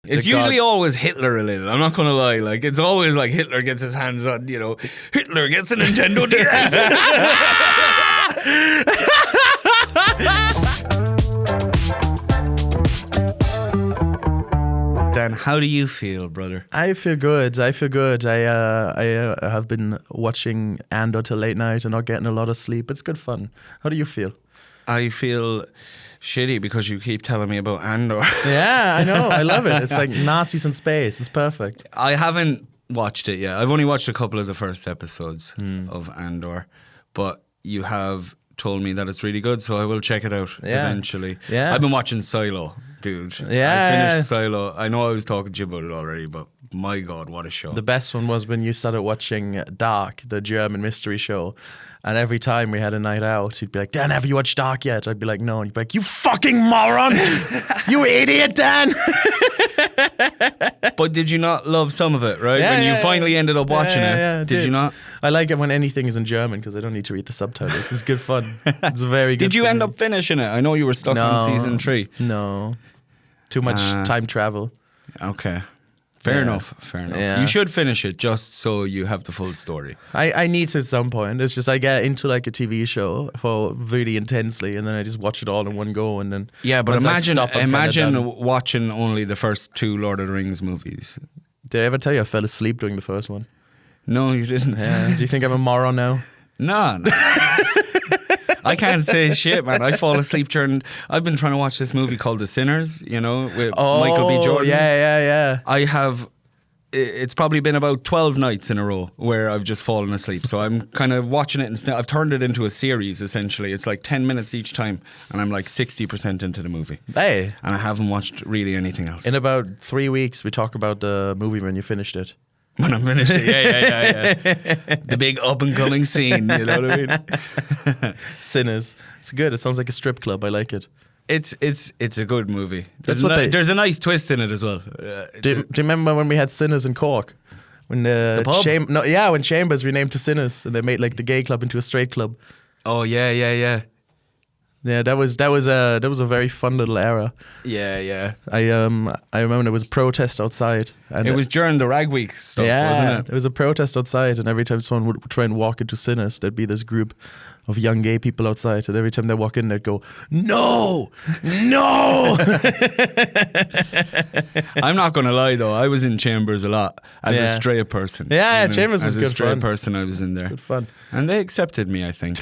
It's usually always Hitler related. I'm not gonna lie. Like it's always like Hitler gets his hands on. Hitler gets a Nintendo DS. Dan, how do you feel, brother? I feel good. I have been watching Andor till late night and not getting a lot of sleep. It's good fun. How do you feel? I feel shitty because you keep telling me about Andor. Yeah, I know. I love it. It's like Nazis in space. It's perfect. I haven't watched it yet. I've only watched a couple of the first episodes of Andor, but you have told me that it's really good, so I will check it out eventually. Yeah. I've been watching Silo, dude. Yeah. I finished Silo. I know I was talking to you about it already, but my God, what a show. The best one was when you started watching Dark, the German mystery show. And every time we had a night out, you'd be like, Dan, have you watched Dark yet? I'd be like, no. And you'd be like, you fucking moron! You idiot, Dan! But did you not love some of it, right? When you finally ended up watching it, did you not? I like it when anything is in German because I don't need to read the subtitles. It's good fun. It's very good. Did you end up finishing it? I know you were stuck on season 3. No. Too much time travel. Okay. Fair enough. Yeah. You should finish it just so you have the full story. I need to at some point. It's just I get into like a TV show for really intensely and then I just watch it all in one go and then but imagine watching only the first 2 Lord of the Rings movies. Did I ever tell you I fell asleep during the first one? No, you didn't. Yeah. Do you think I'm a moron now? No. I can't say shit, man. I fall asleep I've been trying to watch this movie called The Sinners, with Michael B. Jordan. Yeah. I have, it's probably been about 12 nights in a row where I've just fallen asleep. So I'm kind of watching it and I've turned it into a series, essentially. It's like 10 minutes each time and I'm like 60% into the movie. Hey. And I haven't watched really anything else. In about 3 weeks, we talk about the movie when you finished it. When I'm finished it, yeah. The big up and coming scene, you know what I mean? Sinners. It's good. It sounds like a strip club. I like it. It's a good movie. There's a nice twist in it as well. Do you remember when we had Sinners in Cork? When the pub? When Chambers renamed to Sinners and they made like the gay club into a straight club. Oh yeah. Yeah, that was a very fun little era. Yeah. I remember there was a protest outside. And it was during the Rag Week stuff, wasn't it? There was a protest outside, and every time someone would try and walk into Sinners, there'd be this group of young gay people outside, and every time they walk in, they'd go, "No!" I'm not gonna lie though, I was in Chambers a lot as a straight person. Yeah, Chambers was good fun. As a straight person, I was in there. Good fun, and they accepted me, I think.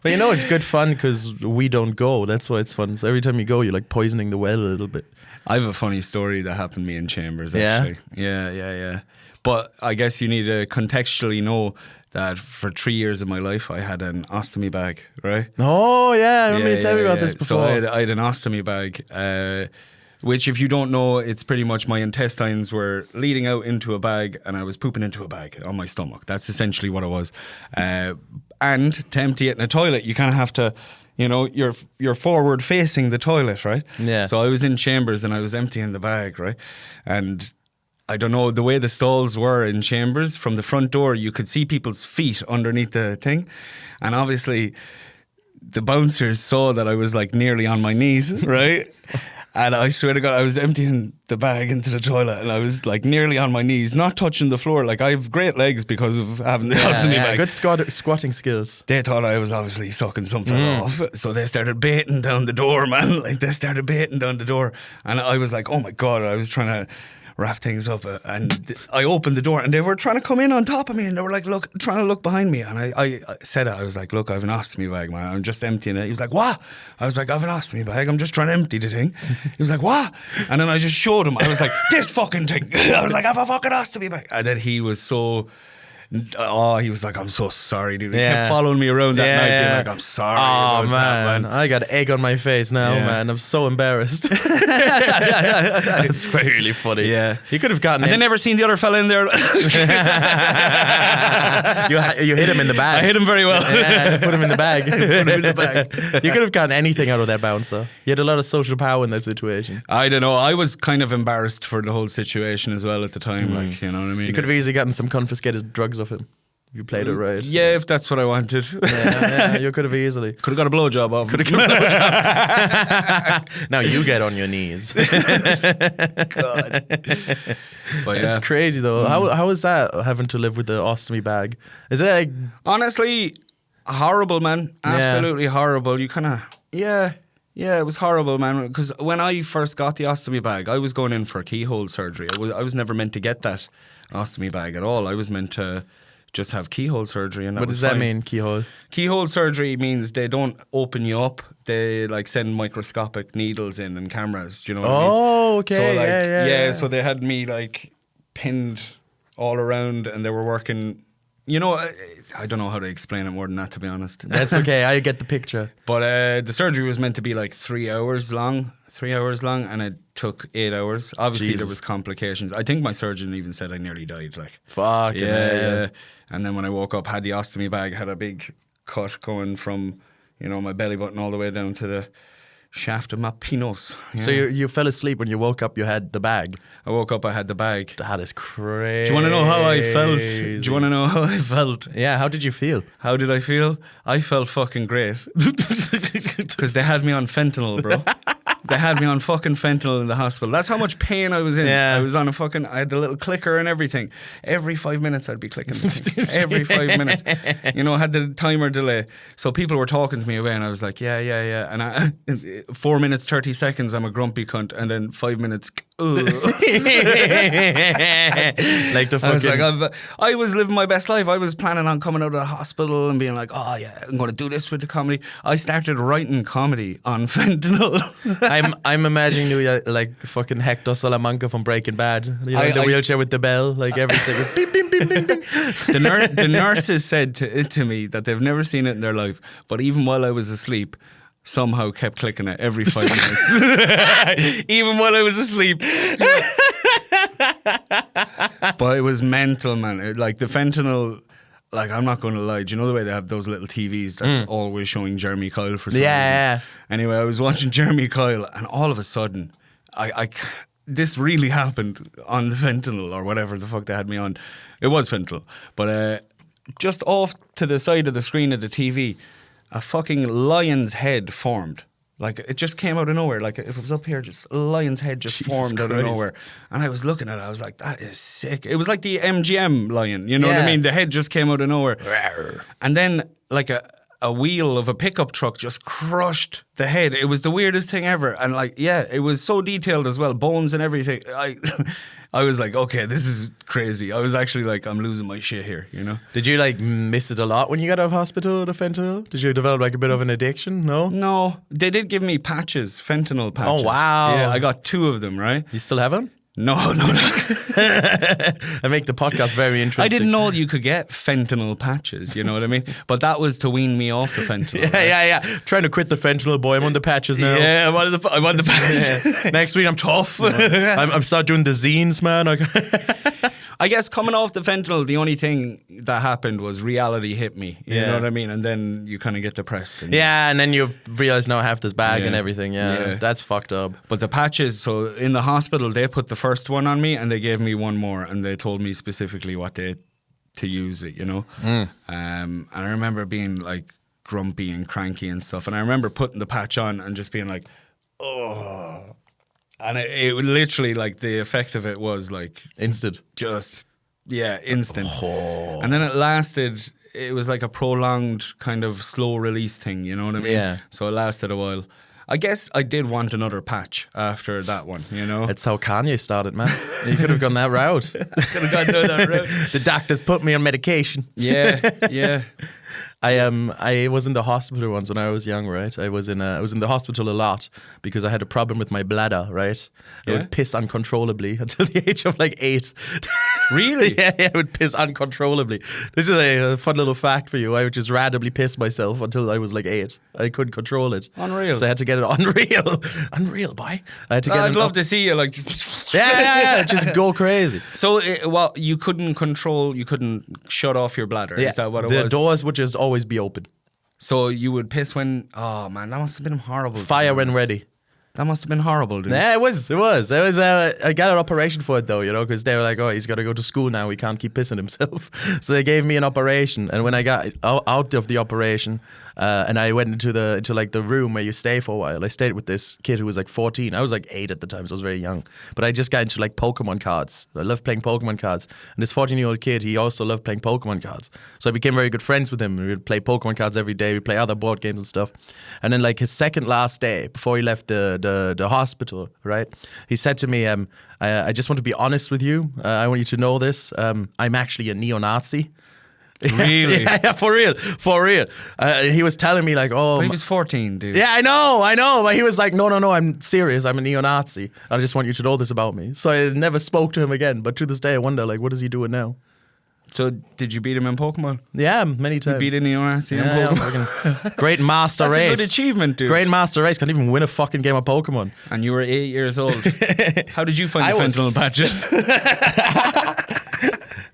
But it's good fun because we don't go. That's why it's fun. So every time you go, you're like poisoning the well a little bit. I have a funny story that happened to me in Chambers, actually. Yeah. But I guess you need to contextually know that for 3 years of my life, I had an ostomy bag, right? Oh, yeah. I remember you telling me about this before. So I had an ostomy bag, which if you don't know, it's pretty much my intestines were leading out into a bag and I was pooping into a bag on my stomach. That's essentially what it was. And to empty it in a toilet, you kind of have to, you're forward facing the toilet, right? Yeah. So I was in Chambers and I was emptying the bag, right? And I don't know, the way the stalls were in Chambers, from the front door, you could see people's feet underneath the thing. And obviously, the bouncers saw that I was like nearly on my knees, right? And I swear to God, I was emptying the bag into the toilet and I was like nearly on my knees, not touching the floor. Like I have great legs because of having the ostomy bag. Good squatting skills. They thought I was obviously sucking something off. So they started baiting down the door, man. Like they started baiting down the door. And I was like, oh my God, I was trying to wrap things up and I opened the door and they were trying to come in on top of me and they were like trying to look behind me and I said it, I was like, look, I have an ostomy bag, man, I'm just emptying it. He was like, what? I was like, I have an ostomy bag, I'm just trying to empty the thing. He was like, what? And then I just showed him, I was like, this fucking thing. I was like, I have a fucking ostomy bag. And then he was so... he was like, I'm so sorry, dude. He kept following me around that night being like, I'm sorry. Oh, man. I got egg on my face now, man. I'm so embarrassed. It's really funny. Yeah. You could have gotten And they never seen the other fella in there. You hit him in the bag. I hit him very well. Yeah, put him in the bag. You could have gotten anything out of that bouncer. You had a lot of social power in that situation. I don't know. I was kind of embarrassed for the whole situation as well at the time. Like, you know what I mean? You could have easily gotten some confiscated drugs off him. You played it right. Yeah, if that's what I wanted. Yeah, you could have easily. Could have got a blowjob off. Could have got a blowjob. Now you get on your knees. God. But It's crazy though. How is that having to live with the ostomy bag? Is it like honestly horrible, man? Absolutely horrible. You kind of yeah, it was horrible, man. Because when I first got the ostomy bag, I was going in for keyhole surgery. I was never meant to get that ostomy bag at all. I was meant to just have keyhole surgery, and what does that mean, keyhole? Keyhole surgery means they don't open you up. They like send microscopic needles in and cameras. Do you know what I mean? Oh, okay. So like, yeah. So they had me like pinned all around, and they were working. You know, I don't know how to explain it more than that, to be honest. That's okay. I get the picture. But the surgery was meant to be like 3 hours long, and it took 8 hours. Obviously, Jesus. there was complications. I think my surgeon even said I nearly died. Like, Fucking yeah. And then when I woke up, had the ostomy bag, had a big cut going from, my belly button all the way down to the shaft of my penis. Yeah. So you fell asleep when you woke up. You had the bag. I woke up, I had the bag. That is crazy. Do you want to know how I felt? Do you want to know how I felt? Yeah. How did you feel? How did I feel? I felt fucking great. Because they had me on fentanyl, bro. They had me on fucking fentanyl in the hospital. That's how much pain I was in. Yeah. I was on I had a little clicker and everything. Every 5 minutes I'd be clicking. Every 5 minutes. I had the timer delay. So people were talking to me away and I was like, yeah. And 4 minutes, 30 seconds, I'm a grumpy cunt. And then 5 minutes, Like the fucking... I was living my best life. I was planning on coming out of the hospital and being like, oh yeah, I'm going to do this with the comedy. I started writing comedy on fentanyl. I'm imagining you like fucking Hector Salamanca from Breaking Bad. In the wheelchair with the bell, like every second. Bing, bing, bing, bing, bing. The nurses said to me that they've never seen it in their life, but even while I was asleep, somehow kept clicking it every 5 minutes. Even while I was asleep. But it was mental, man. Like the fentanyl. Like, I'm not going to lie. Do you know the way they have those little TVs that's always showing Jeremy Kyle for some reason? Anyway, I was watching Jeremy Kyle, and all of a sudden, this really happened on the fentanyl or whatever the fuck they had me on. It was fentanyl. But just off to the side of the screen of the TV, a fucking lion's head formed. Like, it just came out of nowhere. Like, if it was up here, just a lion's head just formed out of nowhere. And I was looking at it, I was like, that is sick. It was like the MGM lion, you know what I mean? The head just came out of nowhere. And then, like, a wheel of a pickup truck just crushed the head. It was the weirdest thing ever. And, like, yeah, it was so detailed as well, bones and everything. I was like, okay, this is crazy. I was actually like, I'm losing my shit here, you know? Did you like miss it a lot when you got out of hospital, the fentanyl? Did you develop like a bit of an addiction? No? No. They did give me patches, fentanyl patches. Oh, wow. Yeah, I got 2 of them, right? You still have them? No. I make the podcast very interesting. I didn't know you could get fentanyl patches, you know what I mean? But that was to wean me off the fentanyl. Yeah. Trying to quit the fentanyl, boy. I'm on the patches now. Yeah, I'm on the patches. Yeah. Next week I'm tough. I'm start doing the zines, man. I guess coming off the fentanyl, the only thing that happened was reality hit me. You know what I mean? And then you kind of get depressed. And and then you realize now I have this bag and everything. Yeah, that's fucked up. But the patches, so in the hospital, they put the first one on me and they gave me one more and they told me specifically what to use it, you know? And I remember being like grumpy and cranky and stuff. And I remember putting the patch on and just being like, oh... And it literally, like, the effect of it was, like... Instant. Just, instant. Oh. And then it lasted... It was like a prolonged kind of slow release thing, you know what I mean? Yeah. So it lasted a while. I guess I did want another patch after that one, you know? That's how Kanye started, man. You could have gone that route. Could have gone down that route. The doctors put me on medication. Yeah. I was in the hospital once when I was young, right? I was in the hospital a lot because I had a problem with my bladder, right? I would piss uncontrollably until the age of like 8. Really? Yeah, I would piss uncontrollably. This is a fun little fact for you. I would just randomly piss myself until I was like 8. I couldn't control it. Unreal. So I had to get it unreal, boy. I had to get I'd love to see you like... Yeah, just go crazy. So, you couldn't shut off your bladder. Yeah, Is that what it the was? doors would just always be open. So you would piss when... Oh, man, that must have been horrible. Fire when ready. That must have been horrible, dude. Yeah, it was. I got an operation for it though, because they were like, oh, he's got to go to school now. He can't keep pissing himself. So they gave me an operation, and when I got out of the operation, and I went into the room where you stay for a while. I stayed with this kid who was like 14. I was like 8 at the time, so I was very young. But I just got into like Pokemon cards. I love playing Pokemon cards. And this 14-year-old kid, he also loved playing Pokemon cards. So I became very good friends with him. We would play Pokemon cards every day. We play other board games and stuff. And then like his second last day before he left the hospital, right? He said to me, I just want to be honest with you. I want you to know this. I'm actually a neo-Nazi. Really? Yeah, for real. He was telling me like, oh, But he was 14, dude. yeah, I know. But he was like, no, I'm serious. I'm a neo-Nazi. I just want you to know this about me. So I never spoke to him again. But to this day, I wonder, like, what is he doing now? So did you beat him in Pokemon? Yeah, many times. You beat a neo-Nazi in Pokemon? Fucking great master That's race. a good achievement, dude. Great master race. Can't even win a fucking game of Pokemon. And you were 8 years old. How did you find the fentanyl patches?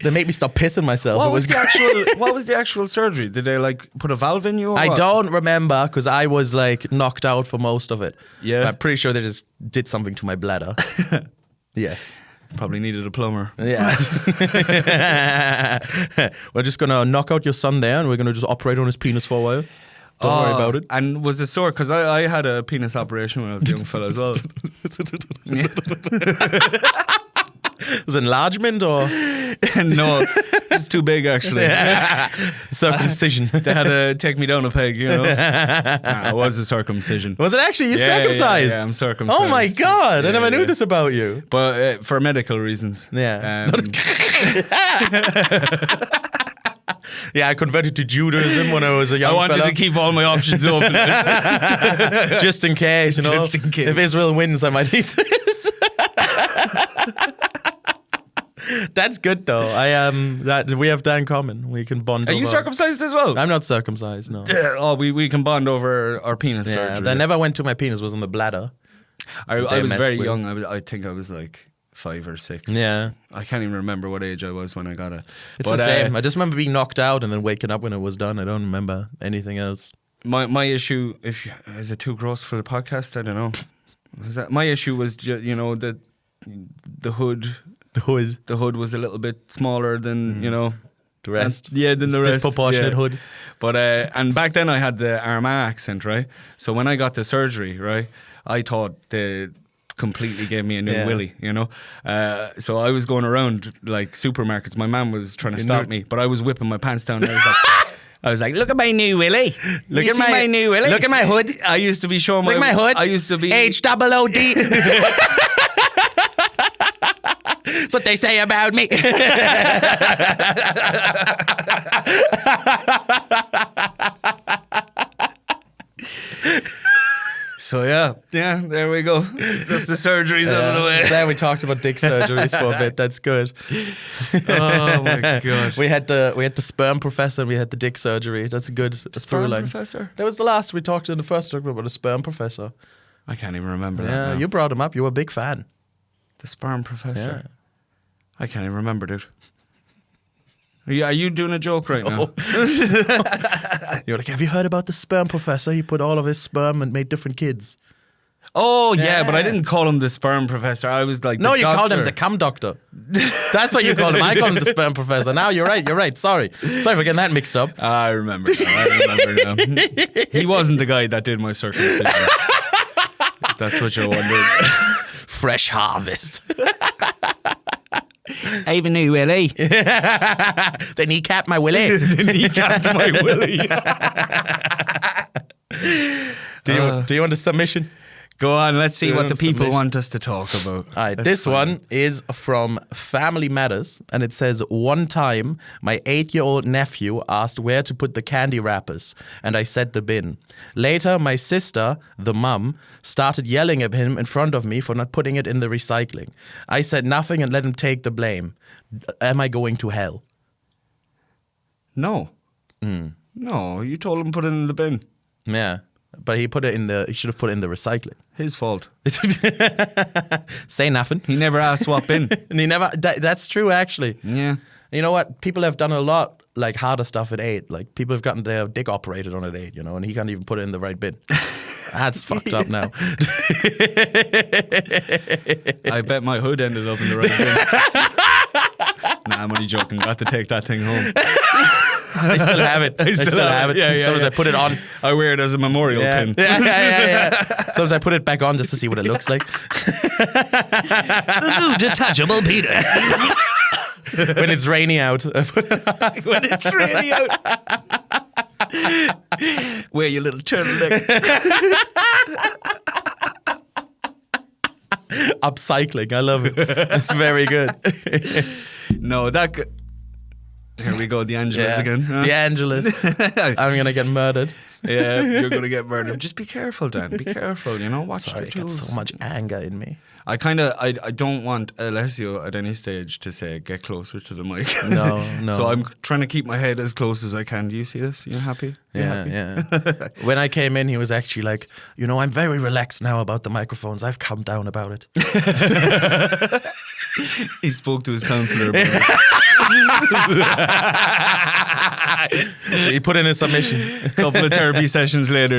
They make me stop pissing myself. What was the actual surgery? Did they like put a valve in you? Or I what? don't remember because I was like knocked out for most of it. Yeah. I'm pretty sure they just did something to my bladder. Yes. Probably needed a plumber. Yeah. We're just going to knock out your son there and we're going to just operate on his penis for a while. Don't worry about it. And was it sore? Because I had a penis operation when I was a young fella as well. Was it enlargement or? No, it was too big actually. Circumcision. They had to take me down a peg, Nah, it was a circumcision. Was it actually? You're circumcised? Yeah, I'm circumcised. Oh my God, I never knew this about you. But for medical reasons. Yeah. Yeah, I converted to Judaism when I was a young I wanted fella. to keep all my options open. Just in case, Just in case. If Israel wins, I might eat this. That's good though. That we have that in common. We can bond. Are you circumcised as well? I'm not circumcised. No. Oh, we can bond over our penis surgery. That never went to my penis. Was on the bladder. I was very young. I think I was like 5 or 6. Yeah. I can't even remember what age I was when I got it. It's the same. I just remember being knocked out and then waking up when it was done. I don't remember anything else. My issue, is it too gross for the podcast? I don't know. My issue was the hood. The hood was a little bit smaller than the rest. Than the rest. Disproportionate hood. But and back then I had the Armagh accent, right? So when I got the surgery, right, I thought they completely gave me a new willy, So I was going around like supermarkets. My mum was trying to stop me, but I was whipping my pants down. And I was like, look at my new willy. Look at my new willy. Look at my hood. I used to be showing Look at my hood. I used to be HOOD. That's what they say about me. So yeah, there we go. That's the surgeries out of the way. There we talked about dick surgeries for a bit. That's good. Oh my gosh. We had the sperm professor and we had the dick surgery. That's a good Sperm through line. professor? That was the last we talked in the first talk about the sperm professor. I can't even remember that Yeah, now. you brought him up. You were a big fan. The sperm professor. Yeah. I can't even remember, dude. Are you doing a joke right now? You're like, have you heard about the sperm professor? He put all of his sperm and made different kids. Oh, yeah, but I didn't call him the sperm professor. I was like, No, the you doctor. called him the cum doctor. That's what you called him. I called him the sperm professor. Now you're right. Sorry for getting that mixed up. I remember now. He wasn't the guy that did my circumcision. That's what you're wondering. Fresh harvest. I have a new willy. They kneecapped my willy. They kneecapped my willy. Do you want a submission? Go on, let's see what the people Submission. want us to talk about. All right, this one is from Family Matters, and it says, one time, my 8-year-old nephew asked where to put the candy wrappers, and I said the bin. Later, my sister, the mum, started yelling at him in front of me for not putting it in the recycling. I said nothing and let him take the blame. Am I going to hell? No. No, you told him to put it in the bin. Yeah, but he should have put it in the recycling. His fault. Say nothing. He never asked what bin. And he never. That's true, actually. Yeah. You know what? People have done a lot like harder stuff at 8. Like people have gotten their dick operated on at 8, you know, and he can't even put it in the right bin. That's fucked up now. I bet my hood ended up in the right bin. Nah, I'm only joking. Got to take that thing home. I still have it. I still have it. Yeah, Sometimes I put it on. I wear it as a memorial pin. Yeah. Sometimes I put it back on just to see what it looks like. The new detachable penis. When it's rainy out. When it's rainy out. Wear your little turtleneck. Upcycling. I love it. It's very good. No, that... Here we go, the Angelus again. Huh? The Angelus. I'm going to get murdered. Yeah, you're going to get murdered. Just be careful, Dan. Be careful, you know. Watch Sorry, the I got tools. so much anger in me. I don't want Alessio at any stage to say, get closer to the mic. No. So I'm trying to keep my head as close as I can. Do you see this? You happy? Yeah. When I came in, he was actually like, you know, I'm very relaxed now about the microphones. I've calmed down about it. He spoke to his counselor about it. He put in a submission. A couple of therapy sessions later,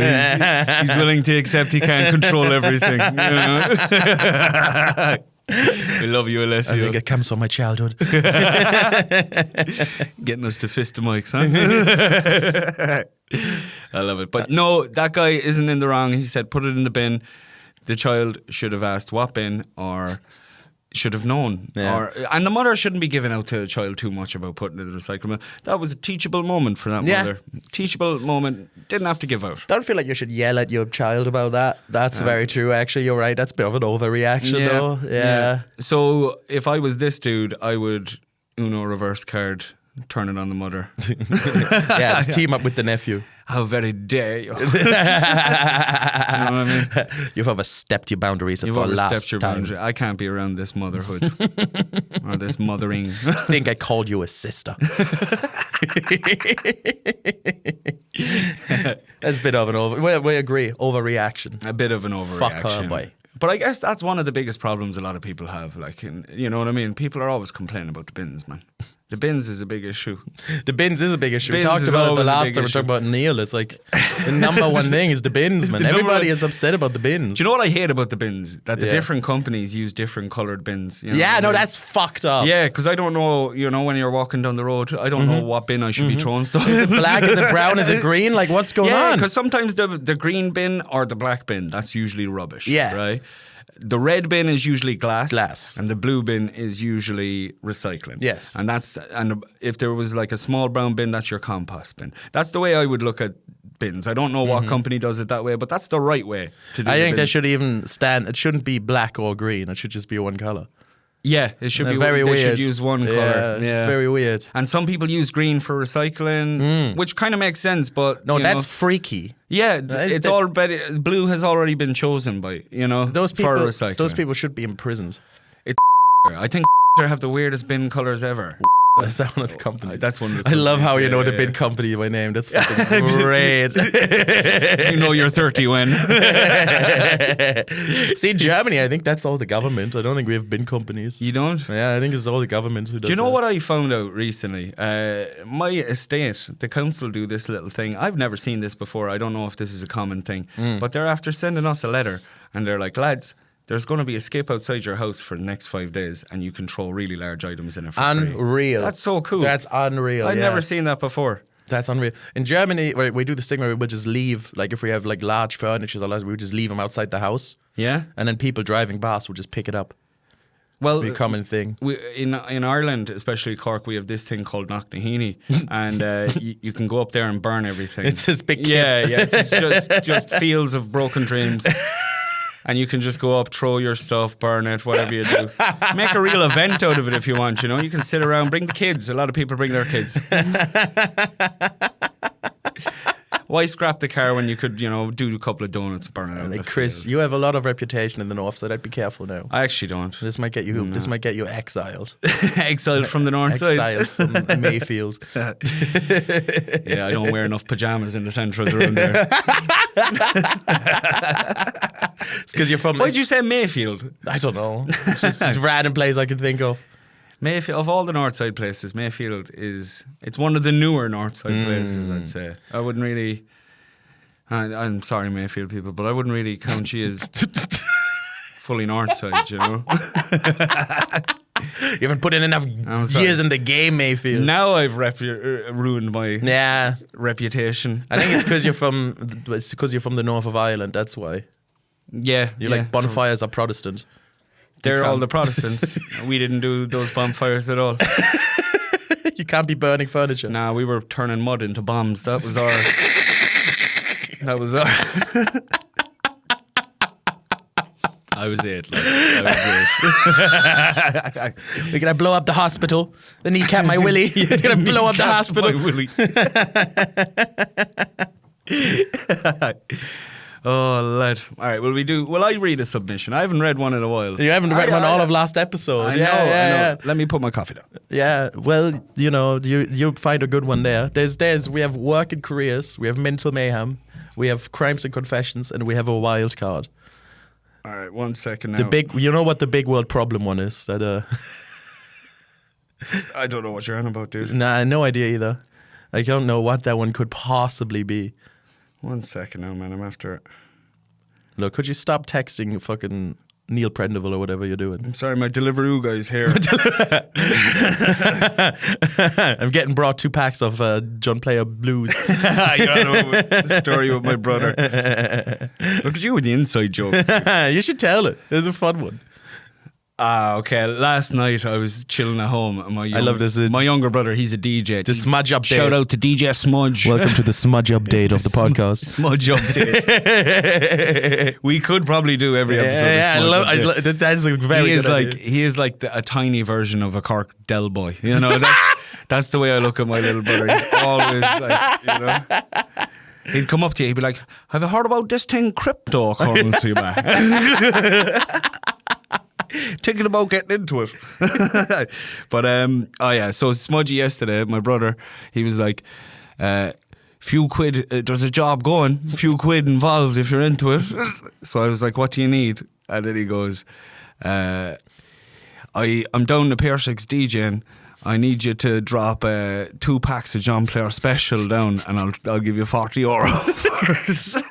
he's willing to accept he can't control everything. You know? We love you, Alessio. I think it comes from my childhood. Getting us to fist the mics, huh? I love it. But no, that guy isn't in the wrong. He said, put it in the bin. The child should have asked what bin, or should have known. Yeah. And the mother shouldn't be giving out to the child too much about putting it in the recycle bin. That was a teachable moment for that mother. Teachable moment. Didn't have to give out. Don't feel like you should yell at your child about that. That's very true, actually. You're right. That's a bit of an overreaction, though. Yeah. So if I was this dude, I would Uno reverse card, turn it on the mother. Yeah, just team up with the nephew. How very dare you. You know what I mean? You've overstepped your boundaries You've for last overstepped your time. boundary. I can't be around this motherhood or this mothering. I think I called you a sister. That's a bit of an we agree, overreaction. A bit of an overreaction. Fuck her, boy. But I guess that's one of the biggest problems a lot of people have. Like, you know what I mean? People are always complaining about the bins, man. The bins is a big issue. The bins is a big issue. Bins we talked is about it the always a last big time we issue. talked about Neil. It's like the number one thing is the bins, man. The number Everybody one- is upset about the bins. Do you know what I hate about the bins? That the Yeah. different companies use different coloured bins. You know Yeah, what I no, mean? that's fucked up. Yeah, because I don't know, you know, when you're walking down the road, I don't know what bin I should be throwing stuff. Is it black? Is it brown? Is it green? Like, what's going Yeah, on? because sometimes the green bin or the black bin, that's usually rubbish. Yeah. Right? The red bin is usually glass. Glass. And the blue bin is usually recycling. Yes. And if there was like a small brown bin, that's your compost bin. That's the way I would look at bins. I don't know what company does it that way, but that's the right way to do I the think they bin. should even stand. It shouldn't be black or green. It should just be one color. Yeah, it should be Very they weird. should use one colour. Yeah. It's very weird. And some people use green for recycling, which kind of makes sense, but No, you that's know, freaky. yeah, That- it's all better. Blue has already been chosen by Those for people. recycling. Those people should be imprisoned. I think have the weirdest bin colours ever. That's one of the companies. That's one of the I love how companies, you know yeah, the yeah. bid company by name. That's fucking great. You know you're 30 when. See, in Germany, I think that's all the government. I don't think we have bin companies. You don't? Yeah, I think it's all the government who does Do you know that. what I found out recently? My estate, the council do this little thing. I've never seen this before. I don't know if this is a common thing. But they're after sending us a letter and they're like, lads, there's going to be a skip outside your house for the next 5 days and you can throw really large items in it for free. Unreal. That's so cool. That's unreal. I've yeah. never seen that before. That's unreal. In Germany, we do this thing where we just leave, like if we have like large furnitures or we would just leave them outside the house. Yeah? And then people driving past would just pick it up. Well, Pretty common thing. In Ireland, especially Cork, we have this thing called Knocknaheeny, and you can go up there and burn everything. It's this big kit. Yeah, it's just fields of broken dreams. And you can just go up, throw your stuff, burn it, whatever you do. Make a real event out of it if you want, you know. You can sit around, bring the kids. A lot of people bring their kids. Why scrap the car when you could, you know, do a couple of donuts, burn it out? Like in the Chris, field? you have a lot of reputation in the north, so I'd be careful now. I actually don't. This might get you. This might get you exiled. Exiled from the north side. Exiled from Mayfield. Yeah, I don't wear enough pajamas in the centrals around there. It's because you're from. Why'd you say Mayfield? I don't know. It's just a random place I could think of. Mayfield, of all the Northside places, Mayfield it's one of the newer Northside places, I'd say. I wouldn't really, I'm sorry Mayfield people, but I wouldn't really count you as fully Northside, you know. You haven't put in enough years in the game, Mayfield. Now I've ruined my reputation. I think it's because you're from the north of Ireland, that's why. Yeah. You like bonfires are Protestant. They're all the Protestants. We didn't do those bonfires at all. You can't be burning furniture. Nah, we were turning mud into bombs. That was our. I was it. We're gonna blow up the hospital. The kneecap my willy. We're gonna blow up the hospital. My willy. Oh, lad. All right, will I read a submission? I haven't read one in a while. You haven't read one all of last episode. I know. Let me put my coffee down. Yeah, well, you find a good one there. We have work and careers, we have mental mayhem, we have crimes and confessions, and we have a wild card. All right, 1 second now. You know what the big world problem one is? That I don't know what you're on about, dude. Nah, no idea either. I don't know what that one could possibly be. 1 second now, man. I'm after it. Look, could you stop texting fucking Neil Prendeville or whatever you're doing? I'm sorry, my Deliveroo guy's here. I'm getting brought 2 packs of John Player Blues. You know the story with my brother. Look at you with the inside jokes. You should tell it. It's a fun one. Okay. Last night I was chilling at home. And I love this. My younger brother, he's a DJ. The Smudge Update. Shout out to DJ Smudge. Welcome to the Smudge Update of the podcast. Smudge Update. We could probably do every episode of Smudge Update. That's a very good idea. He is like a tiny version of a Cork Del Boy. You know, that's the way I look at my little brother. He's always like, you know. He'd come up to you, he'd be like, have you heard about this thing, cryptocurrency, man? Thinking about getting into it. But so Smudgy yesterday, my brother, he was like, few quid, there's a job going, few quid involved if you're into it. So I was like, what do you need? And then he goes, I'm down to Pier 6 DJing. I need you to drop 2 packs of John Player Special down, and I'll give you €40 for it.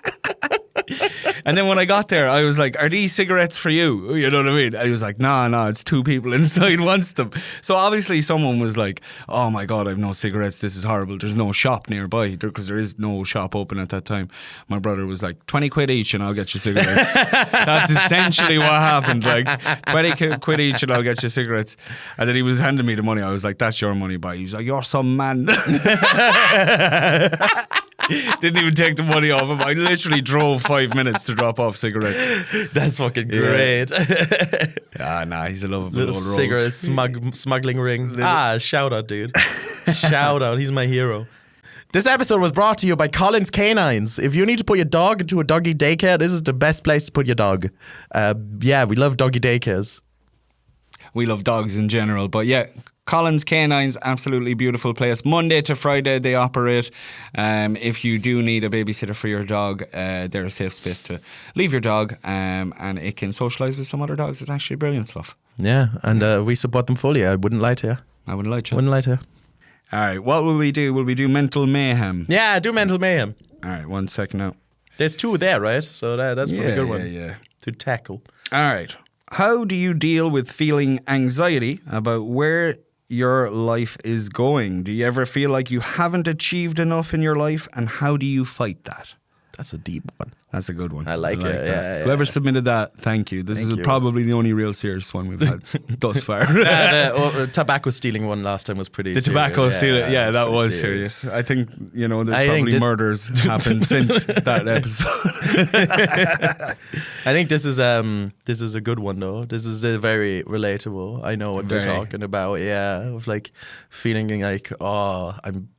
And then when I got there, I was like, are these cigarettes for you? You know what I mean? And he was like, no, it's 2 people inside wants them. So obviously someone was like, oh my God, I have no cigarettes. This is horrible. There's no shop nearby because there is no shop open at that time. My brother was like, 20 quid each and I'll get you cigarettes. That's essentially what happened. Like 20 quid each and I'll get you cigarettes. And then he was handing me the money. I was like, that's your money, boy. He was like, you're some man. Didn't even take the money off him. I literally drove 5 minutes to drop off cigarettes. That's fucking great. He's a lovable little old cigarette smuggling ring. Shout out, dude. Shout out. He's my hero. This episode was brought to you by Collins Canines. If you need to put your dog into a doggy daycare, this is the best place to put your dog. We love doggy daycares. We love dogs in general, but yeah, Collins Canines, absolutely beautiful place. Monday to Friday they operate. If you do need a babysitter for your dog, they're a safe space to leave your dog, and it can socialise with some other dogs. It's actually brilliant stuff. Yeah, and we support them fully. I wouldn't lie to you. I wouldn't lie to you. Wouldn't lie to you. All right, what will we do? Will we do mental mayhem? Yeah, do mental mayhem. All right, 1 second now. There's 2 there, right? So that's probably a good one Yeah. to tackle. All right. How do you deal with feeling anxiety about where your life is going? Do you ever feel like you haven't achieved enough in your life, and how do you fight that? That's a deep one. That's a good one. I like it. that. Yeah, Whoever submitted that, thank you. This is probably the only real serious one we've had thus far. The tobacco stealing one last time was pretty serious. The tobacco stealing, that was serious. I think, there's probably murders happened since that episode. I think this is a good one though. This is very relatable. I know what they're talking about. Yeah, of like feeling like, I'm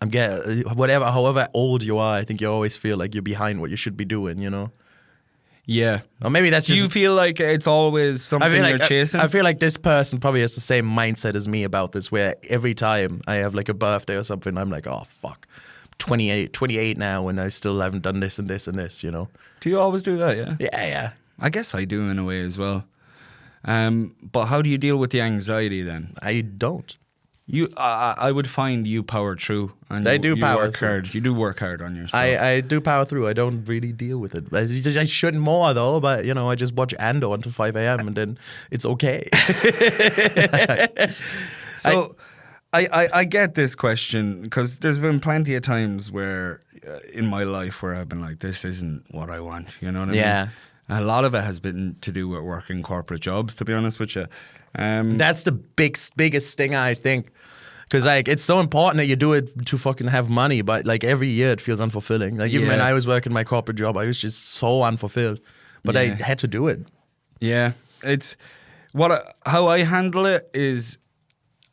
getting however old you are. I think you always feel like you're behind what you should be doing. Yeah. Or maybe that's Do you feel like it's always something you're chasing? I feel like this person probably has the same mindset as me about this, where every time I have like a birthday or something, I'm like, oh fuck, 28 now and I still haven't done this and this and this, Do you always do that, yeah? Yeah. I guess I do in a way as well. But how do you deal with the anxiety then? I don't. I would find you power through, and I you, do you power work through. hard. You do work hard on yourself. I do power through. I don't really deal with it. I shouldn't more though, but you know, I just watch Ando until 5 a.m. and then it's okay. So I get this question because there's been plenty of times where in my life where I've been like, this isn't what I want. You know what I mean? Yeah. A lot of it has been to do with working corporate jobs, to be honest with you. That's the biggest thing, I think. Because like it's so important that you do it to fucking have money, but like every year it feels unfulfilling. Like even when Yeah. I was working my corporate job, I was just so unfulfilled. But I Yeah. had to do it. Yeah, it's how I handle it is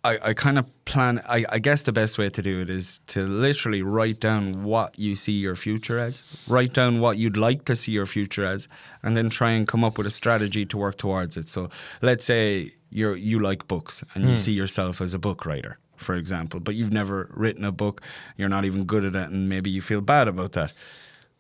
I kind of plan. I guess the best way to do it is to literally write down what you see your future as. Write down what you'd like to see your future as, and then try and come up with a strategy to work towards it. So let's say you like books and you see yourself as a book writer, for example, but you've never written a book. You're not even good at it, and maybe you feel bad about that.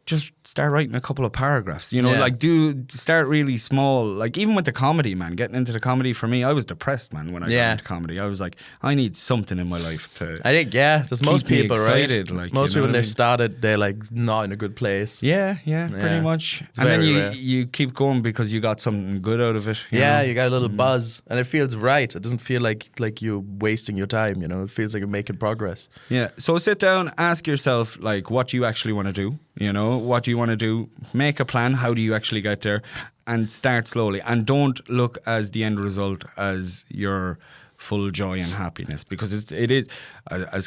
Just start writing a couple of paragraphs, you know, Yeah. like start really small. Like even with the comedy, man, getting into the comedy for me, I was depressed, man, when I got Yeah. into comedy. I was like, I need something in my life to. I think, yeah, there's most Keep me people, excited, right? like, Most you people know when what I they mean? started, they're like not in a good place. Yeah, pretty Yeah. much. It's And then very rare. you keep going because you got something good out of it. Yeah, know? you got a little buzz, and it feels right. It doesn't feel like you're wasting your time. You know, it feels like you're making progress. Yeah. So sit down, ask yourself, like, what do you actually want to do? You know, what do you want to do? Make a plan. How do you actually get there? And start slowly. And don't look as the end result as your full joy and happiness, because it is as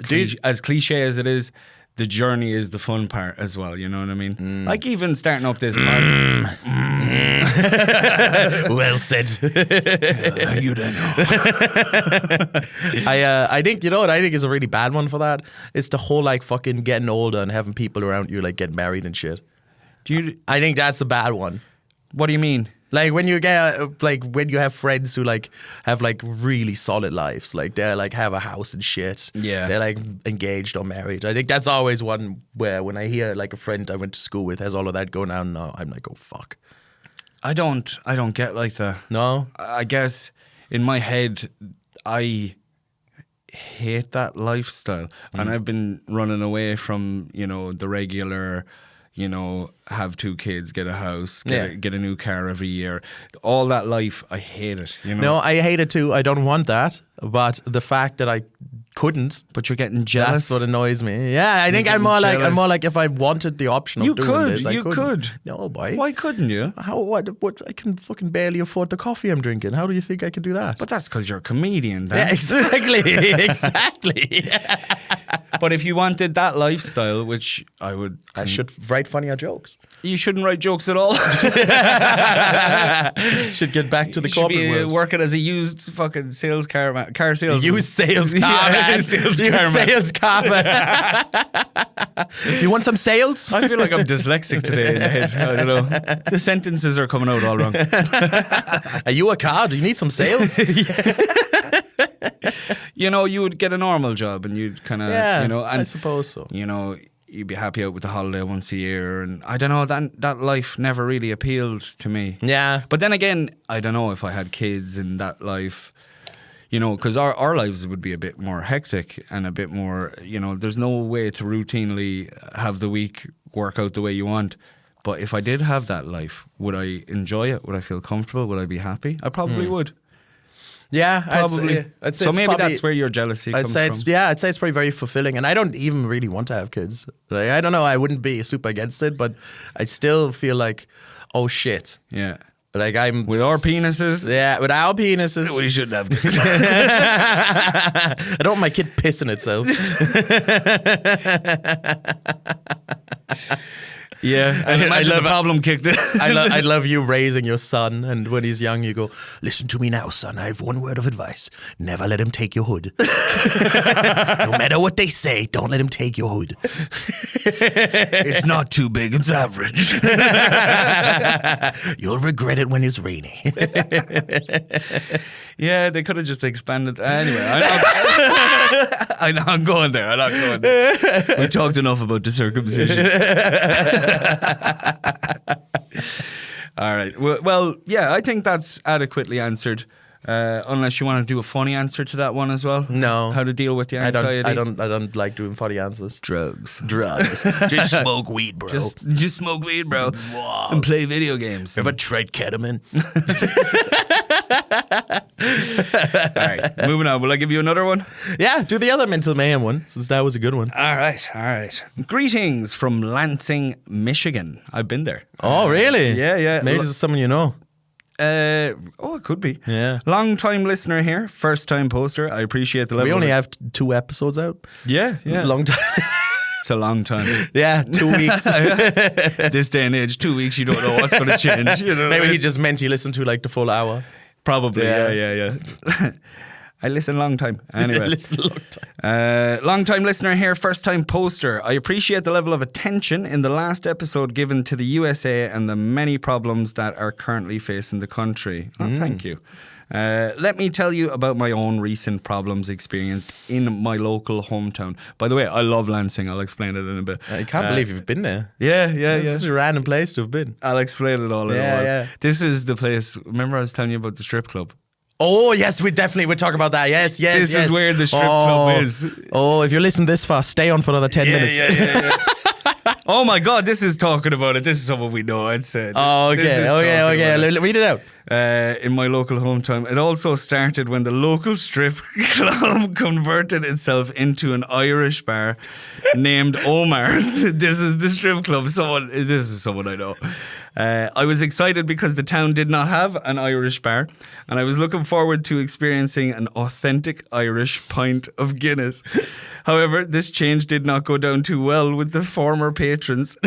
cliche as it is. The journey is the fun part as well. You know what I mean? Like even starting up this pod. Well said. Thank you, Daniel. I think, you know what I think is a really bad one for that? It's the whole like fucking getting older and having people around you like get married and shit. I think that's a bad one. What do you mean? Like when you get when you have friends who like have like really solid lives, like they're like have a house and shit. Yeah. They're like engaged or married. I think that's always one where when I hear like a friend I went to school with has all of that going on now, I'm like, oh fuck. I don't get like that. No? I guess in my head, I hate that lifestyle, and I've been running away from, you know, the regular, you know, have 2 kids, get a house, get a new car every year. All that life, I hate it. You know. No, I hate it too. I don't want that. But the fact that I couldn't, But you're getting jealous. that's what annoys me. Yeah, I think I'm getting more jealous. like if I wanted the option of You doing could, this, I you couldn't. could. No, boy. Why couldn't you? How? What? I can fucking barely afford the coffee I'm drinking. How do you think I can do that? But that's because you're a comedian, Dan. yeah, exactly, exactly. But if you wanted that lifestyle, which I would, I should write funnier jokes. you shouldn't write jokes at all. Should get back to the You should corporate be world. working as a used fucking sales car sales. Use sales car, man. Sales Use car man. sales car, man. You want some sales? I feel like I'm dyslexic today in the head. I don't know. The sentences are coming out all wrong. Are you a car? Do you need some sales? You know, you would get a normal job and you'd kind of, Yeah, you know, and I suppose so. you know, you'd be happy out with the holiday once a year, and I don't know, that life never really appealed to me. Yeah. But then again, I don't know if I had kids in that life, you know, because our lives would be a bit more hectic and a bit more, you know, there's no way to routinely have the week work out the way you want. But if I did have that life, would I enjoy it? Would I feel comfortable? Would I be happy? I probably would. Yeah, Probably. I'd say So it's maybe probably- that's where your jealousy I'd comes say from. I'd say it's probably very fulfilling, and I don't even really want to have kids. Like, I don't know, I wouldn't be super against it, but I still feel like, oh shit, Yeah. like I'm With our penises? Yeah, with our penises. We should have kids. I don't want my kid pissing itself. Yeah. And imagine love the it. problem kicked in. I love you raising your son, and when he's young, you go, listen to me now, son. I have one word of advice: never let him take your hood. No matter what they say, don't let him take your hood. It's not too big, it's average. You'll regret it when it's rainy. Yeah, they could have just expanded. Anyway, I'm going there. I'm not going there. We talked enough about the circumcision. All right. Well, yeah, I think that's adequately answered. Unless you want to do a funny answer to that one as well. No. How to deal with the anxiety. I don't like doing funny answers. Drugs. Just smoke weed, bro. Just smoke weed, bro. Wow. And play video games. Ever tried ketamine? All right, moving on. Will I give you another one? Yeah, do the other mental mayhem one, since that was a good one. All right. Greetings from Lansing, Michigan. I've been there. Oh, really? Yeah. Maybe this is someone you know. It could be. Yeah. Long time listener here, first time poster. I appreciate the level. We only of have 2 episodes out. Yeah. Long time. It's a long time. Yeah, 2 weeks. This day and age, 2 weeks, you don't know what's going to change. You know Maybe he just meant he listened to like the full hour. Probably. Yeah. Yeah. I listen long time. Anyway. Listen a long time. Long time listener here, first time poster. I appreciate the level of attention in the last episode given to the USA and the many problems that are currently facing the country. Oh, thank you. Let me tell you about my own recent problems experienced in my local hometown. By the way, I love Lansing. I'll explain it in a bit. I can't believe you've been there. Yeah. It's just a random place to have been. I'll explain it all in a while. Yeah. This is the place. Remember I was telling you about the strip club? Oh, yes, we definitely would talk about that. Yes. This is where the strip club is. Oh, if you're listening this far, stay on for another 10 minutes. Yeah. Oh my God, this is talking about it. This is someone we know. I'd say. Okay. Read it out. In my local hometown, it also started when the local strip club converted itself into an Irish bar named Omar's. This is the strip club. This is someone I know. I was excited because the town did not have an Irish bar, and I was looking forward to experiencing an authentic Irish pint of Guinness. However, this change did not go down too well with the former patrons,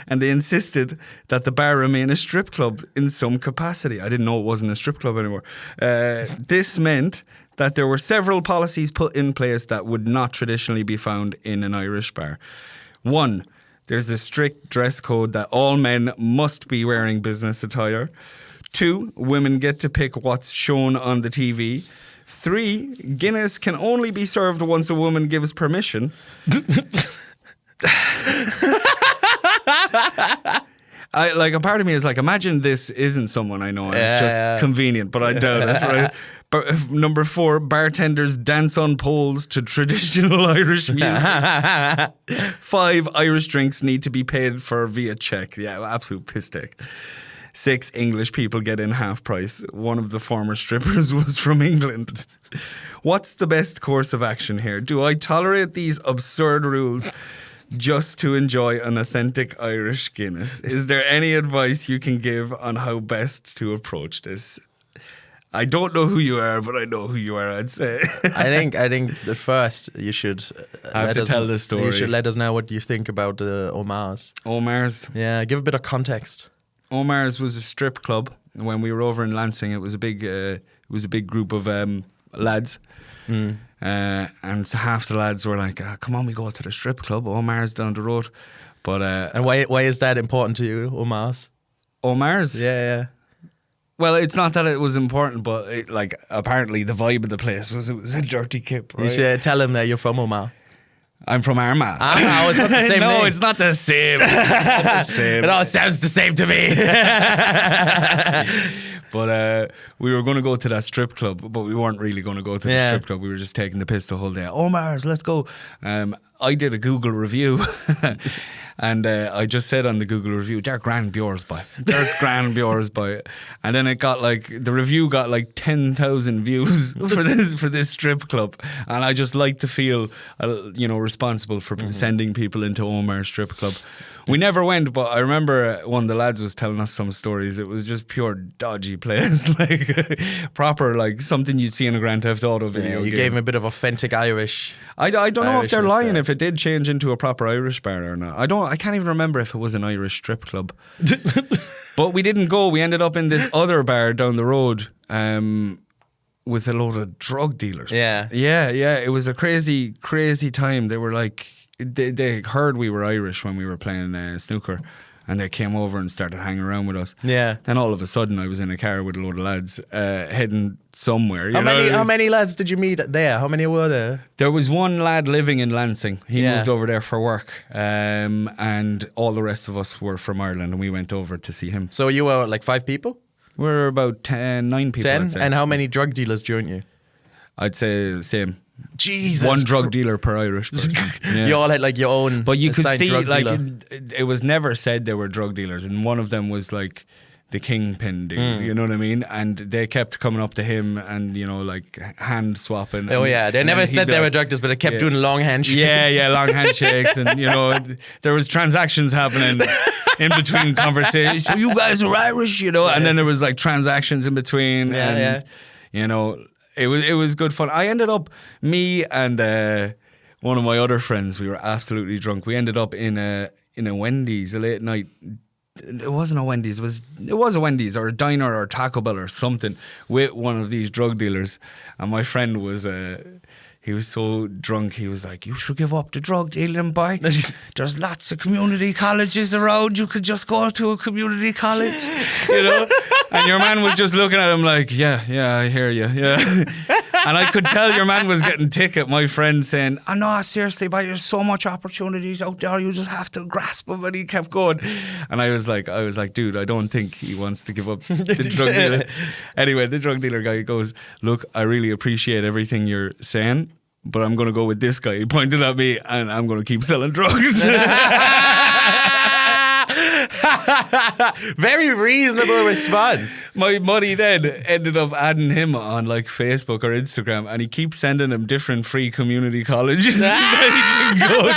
and they insisted that the bar remain a strip club in some capacity. I didn't know it wasn't a strip club anymore. This meant that there were several policies put in place that would not traditionally be found in an Irish bar. 1. There's a strict dress code that all men must be wearing business attire. 2. Women get to pick what's shown on the TV. 3. Guinness can only be served once a woman gives permission. A part of me is like, imagine this isn't someone I know and it's just convenient, but I doubt it, right? But number 4, bartenders dance on poles to traditional Irish music. 5, Irish drinks need to be paid for via check. Yeah, absolute piss take. 6, English people get in half price. One of the former strippers was from England. What's the best course of action here? Do I tolerate these absurd rules just to enjoy an authentic Irish Guinness? Is there any advice you can give on how best to approach this? I don't know who you are, but I know who you are, I'd say. I think at first you should tell the story. You should let us know what you think about the Omar's. Omar's? Yeah, give a bit of context. Omar's was a strip club. When we were over in Lansing, it was a big group of lads. And half the lads were like, come on, we go to the strip club. Omar's down the road. But and why is that important to you, Omar's? Omar's? Yeah. Well, it's not that it was important, but apparently the vibe of the place was a dirty kip. Right? You should tell him that you're from Omar. I'm from Armagh. Oh, it's not the same No, name. it's not the same. It's not the same. It all sounds the same to me. But we were going to go to that strip club, but we weren't really going to go to the strip club. We were just taking the piss the whole day. Omar's, let's go. I did a Google review. And I just said on the Google review, they're grand Bjors by. They're grand Bjors by. And then it got the review got 10,000 views for this strip club. And I just like to feel, responsible for sending people into Omar strip club. We never went, but I remember one of the lads was telling us some stories. It was just pure dodgy place, proper, something you'd see in a Grand Theft Auto video. You gave him a bit of authentic Irish. I don't know if they're lying, there. if it did change into a proper Irish bar or not. I can't even remember if it was an Irish strip club. But we didn't go. We ended up in this other bar down the road with a load of drug dealers. Yeah. It was a crazy, crazy time. They were they heard we were Irish when we were playing snooker. and they came over and started hanging around with us. Yeah. Then all of a sudden, I was in a car with a load of lads heading somewhere. How many lads did you meet there? How many were there? There was one lad living in Lansing. He Yeah. moved over there for work, and all the rest of us were from Ireland, and we went over to see him. So you were like 5 people? We're about 9 people. 10? I'd say. And how many drug dealers joined you? I'd say same. Jesus. One drug dealer per Irish person. Yeah. You all had like your own. But you could assigned see, drug like, dealer. it was never said they were drug dealers, and one of them was like the kingpin dude. You know what I mean? And they kept coming up to him and like hand swapping. Oh and, yeah, they and never then said he'd be they were like- drug dealers, but they kept Yeah. doing long handshakes. Yeah, long handshakes, and there was transactions happening in between conversations. So you guys are Irish, and then there was like transactions in between. Yeah, and, it was good fun. I ended up, me and one of my other friends, we were absolutely drunk. We ended up in a Wendy's a late night. It wasn't a Wendy's. It was a Wendy's or a diner or Taco Bell or something with one of these drug dealers. And my friend was he was so drunk. He was like, "You should give up the drug dealing, boy. There's lots of community colleges around. You could just go to a community college, And your man was just looking at him like, "Yeah, I hear you, yeah." And I could tell your man was getting tick at my friend saying, "Oh no, seriously, but there's so much opportunities out there. You just have to grasp them." And he kept going. And I was like, "Dude, I don't think he wants to give up the drug dealer." Anyway, the drug dealer guy goes, "Look, I really appreciate everything you're saying, but I'm going to go with this guy." He pointed at me, and I'm going to keep selling drugs. Very reasonable response. My buddy then ended up adding him on like Facebook or Instagram, and he keeps sending him different free community colleges that he can go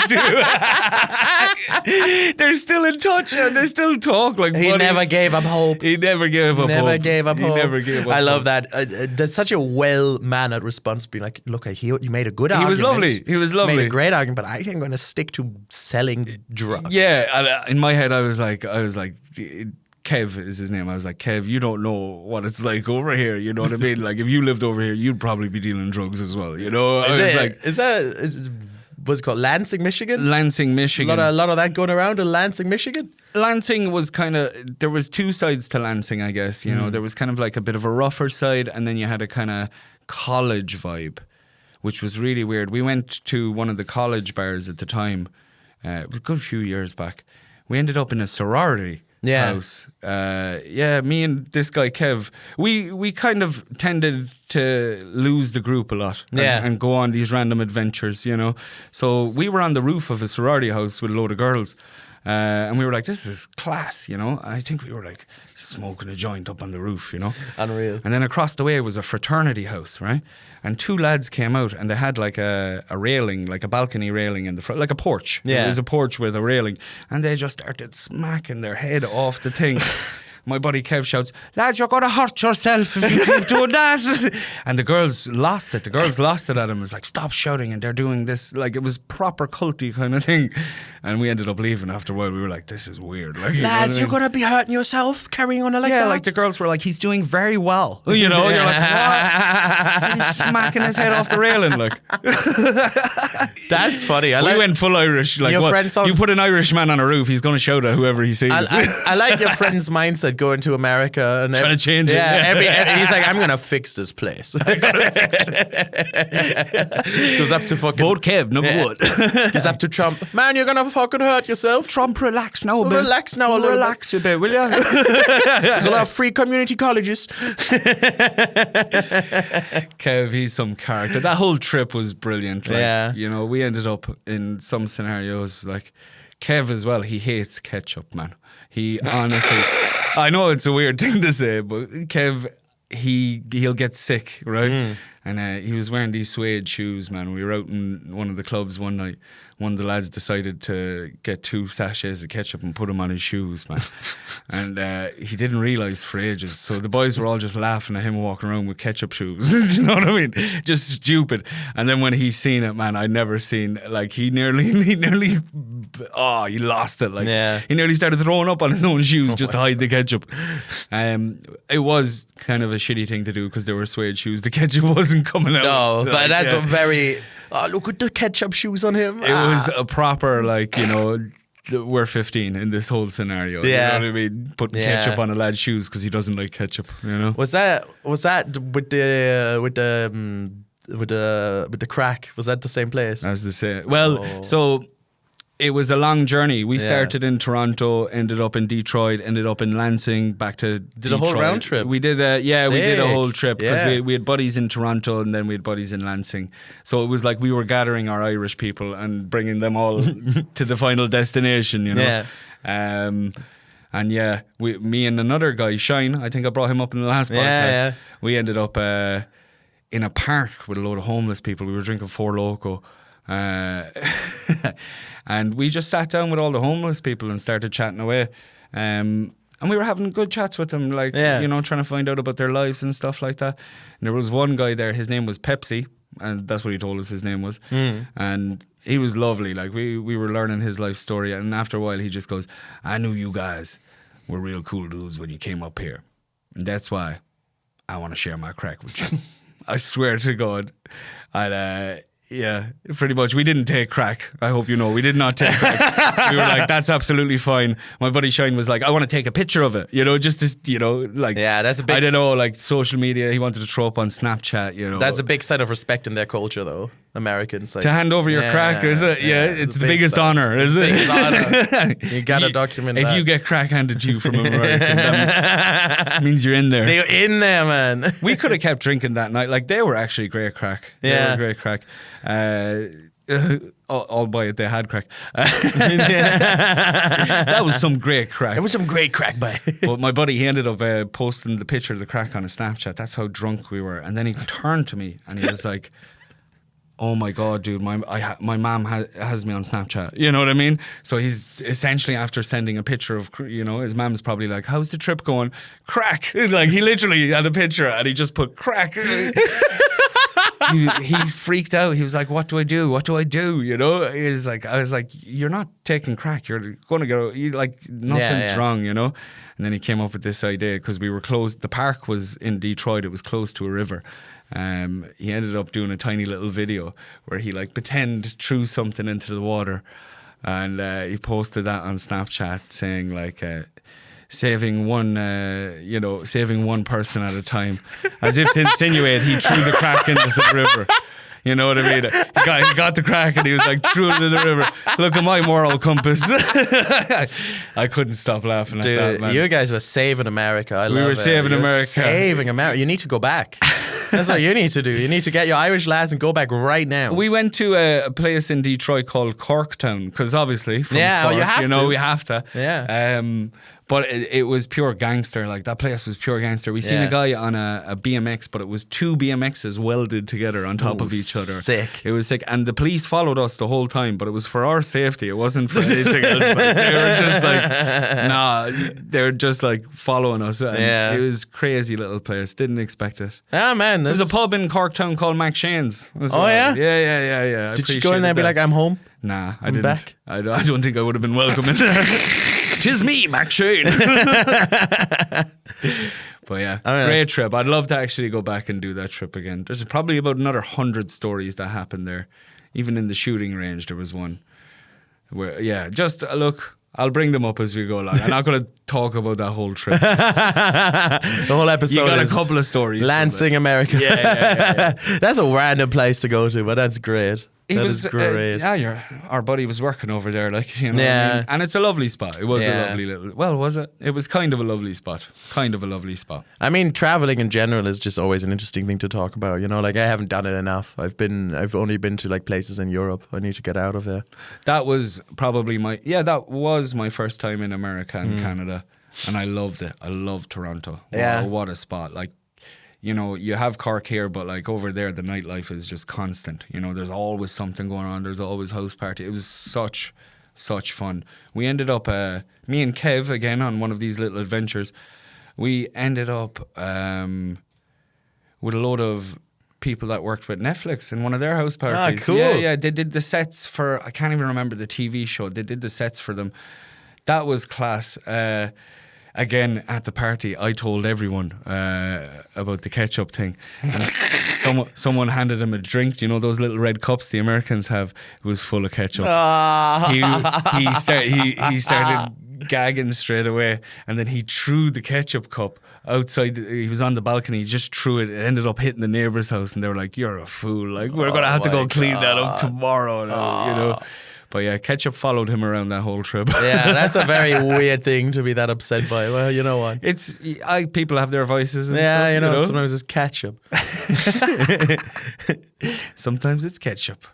to. They're still in touch and they still talk like He buddies. never gave up hope. He never gave up Never hope. gave up He hope. never gave up I love hope. that. That's such a well-mannered response. Being like, "Look, I hear you made a good He argument. was lovely. He was lovely. Made a great argument, but I think I'm going to stick to selling drugs." Yeah, and in my head I was like, Kev is his name. I was like, "Kev, you don't know what it's like over here. You know what I mean? Like, if you lived over here, you'd probably be dealing drugs as well. What's it called? Lansing, Michigan? Lansing, Michigan. A lot of that going around in Lansing, Michigan? Lansing was there was two sides to Lansing, I guess. There was kind of like a bit of a rougher side, and then you had a kind of college vibe, which was really weird. We went to one of the college bars at the time. It was a good few years back. We ended up in a sorority house. Me and this guy Kev, we kind of tended to lose the group a lot and go on these random adventures, So we were on the roof of a sorority house with a load of girls. And we were like, "This is class, I think we were like smoking a joint up on the roof, Unreal. And then across the way was a fraternity house, right? And two lads came out and they had like a railing, like a balcony railing in the front, like a porch. Yeah. It was a porch with a railing. And they just started smacking their head off the thing. My buddy Kev shouts, "Lads, you're going to hurt yourself if you keep doing that." And the girls lost it. The girls lost it at him. It was like, "Stop shouting," and they're doing this. Like, it was proper culty kind of thing. And we ended up leaving after a while. We were like, "This is weird." Like, Lads, you're going to be hurting yourself carrying on like that. Yeah, like the girls were like, "He's doing very well." You're like, "What?" He's smacking his head off the railing. Like, That's funny. we went full Irish. Like, Your what? friend sounds- You put an Irish man on a roof, he's going to shout at whoever he sees. I like your friend's mindset going to America and Trying to change it. Yeah, he's like, "I'm gonna fix this place." Goes up to fucking Vote Kev, number one. Goes up to Trump. "Man, you're gonna fucking hurt yourself. Trump, relax now a bit. Relax now a little Relax a bit, will you? There's a lot of free community colleges." Kev, he's some character. That whole trip was brilliant. Like, Yeah. we ended up in some scenarios like Kev as well. He hates ketchup, man. He honestly, I know it's a weird thing to say, but Kev, he'll get sick, right? And he was wearing these suede shoes, man. We were out in one of the clubs one night. One of the lads decided to get 2 sachets of ketchup and put them on his shoes, man. And he didn't realise for ages. So the boys were all just laughing at him walking around with ketchup shoes. Do you know what I mean? Just stupid. And then when he seen it, man, I'd never seen, like, he nearly, he lost it. Like, Yeah. he nearly started throwing up on his own shoes just to hide the ketchup. It was kind of a shitty thing to do because they were suede shoes. The ketchup wasn't coming out. No, but Like, that's yeah. a very. Oh, look at the ketchup shoes on him. It was a proper, like, we're 15 in this whole scenario. Yeah. You know what I mean? Putting Yeah. ketchup on a lad's shoes because he doesn't like ketchup. You know. Was that with the crack? Was that the same place? As they say. Well, Oh. so it was a long journey. We Yeah. started in Toronto, ended up in Detroit, ended up in Lansing, back to Did a Detroit. whole round trip? We did we did a Sick. whole trip because Yeah. we had buddies in Toronto and then we had buddies in Lansing. So it was like we were gathering our Irish people and bringing them all to the final destination, you know. Yeah. And yeah, me and another guy, Shine, I think I brought him up in the last podcast. Yeah. We ended up in a park with a load of homeless people. We were drinking Four Loko. And we just sat down with all the homeless people and started chatting away. And we were having good chats with them, like, Yeah. you know, trying to find out about their lives and stuff like that. And there was one guy there, his name was Pepsi, and that's what he told us his name was. And he was lovely. Like, we were learning his life story. And after a while, he just goes, I knew you guys were real cool dudes when you came up here. And that's why I want to share my crack with you. I swear to God. And yeah, pretty much. We didn't take crack. I hope you know. We did not take crack. We were like, that's absolutely fine. My buddy Shine was like, I want to take a picture of it. You know, just to, you know, like, Yeah, that's a big- I don't know, like social media. He wanted to throw up on Snapchat, you know. That's a big sign of respect in their culture, though. Americans. Like, to hand over your Yeah, crack, is it? Yeah, yeah, it's a the big biggest sign. honor, is it? Biggest honor. You gotta document if that. you get crack handed to you from an American, that means you're in there. They're in there, man. We could have kept drinking that night. Like, they were actually great crack. They Yeah. were great crack. Albeit they had crack. That was some great crack. It was some great crack, by. But my buddy, he ended up posting the picture of the crack on a Snapchat. That's how drunk we were. And then he turned to me and he was like, oh my God, dude, my mom has me on Snapchat. You know what I mean? So he's essentially, after sending a picture of, you know, his mom's probably like, how's the trip going? Crack. Like, he literally had a picture and he just put crack. He freaked out. He was like, what do I do? What do I do? You know, I was like, you're not taking crack. You're going to go, nothing's wrong, you know? And then he came up with this idea because we were close. The park was in Detroit. It was close to a river. He ended up doing a tiny little video where he like threw something into the water, and he posted that on Snapchat saying like, saving one person at a time, as if to insinuate he threw the crack into the river. You know what I mean? He got the crack and he was like, threw it into the river. Look at my moral compass. I couldn't stop laughing at that, man. You guys were saving America. I love it. were saving You're America. Saving America. You need to go back. That's what you need to do. You need to get your Irish lads and go back right now. We went to a place in Detroit called Corktown because obviously from Cork, you have to. we have to. Yeah. But it was pure gangster. Like, that place was pure gangster. We seen Yeah. a guy on a BMX, but it was two BMXs welded together on top of each other. sick. It was sick. And the police followed us the whole time, but it was for our safety. It wasn't for anything else. Like, they were just like, they were just like following us. And Yeah. it was crazy little place. Didn't expect it. Ah, man. There's a pub in Corktown called McShane's. as Oh, well. yeah? Yeah. I Did you go in there and be appreciated like, that. I'm home? Nah, I I'm didn't. back? I don't think I would have been welcome in there. 'Tis me, McShane. But yeah, I mean, great trip. I'd love to actually go back and do that trip again. There's probably about another 100 stories that happened there. Even in the shooting range, there was one. Where, yeah, just look, I'll bring them up as we go along. I'm not going to talk about that whole trip. The whole episode You got a is couple of stories. from Lansing, it. America. Yeah. That's a random place to go to, but that's great. That is great. Our buddy was working over there, like, you know. Yeah. What I mean? And it's a lovely spot. It was a Yeah. lovely little. Well, was it? It was kind of a lovely spot. I mean, traveling in general is just always an interesting thing to talk about. You know, like, I haven't done it enough. I've only been to like places in Europe. I need to get out of there. That was probably that was my first time in America and Canada, and I loved it. I loved Toronto. Yeah. Wow, what a spot! Like, you know, you have Cork here, but like over there, the nightlife is just constant. You know, there's always something going on. There's always house party. It was such fun. We ended up, me and Kev, again, on one of these little adventures, we ended up with a load of people that worked with Netflix in one of their house parties. cool. Yeah. They did the sets for, I can't even remember the TV show. They did the sets for them. That was class. again, at the party, I told everyone about the ketchup thing. And someone handed him a drink. You know those little red cups the Americans have? It was full of ketchup. He started gagging straight away, and then he threw the ketchup cup outside. He was on the balcony. He just threw it. It ended up hitting the neighbor's house, and they were like, "You're a fool! Like we're gonna have to go clean that up tomorrow." Now, you know. But yeah, ketchup followed him around that whole trip. Yeah, that's a very weird thing to be that upset by. Well, you know what? People have their vices. And yeah, stuff, you know, sometimes it's ketchup. Sometimes it's ketchup.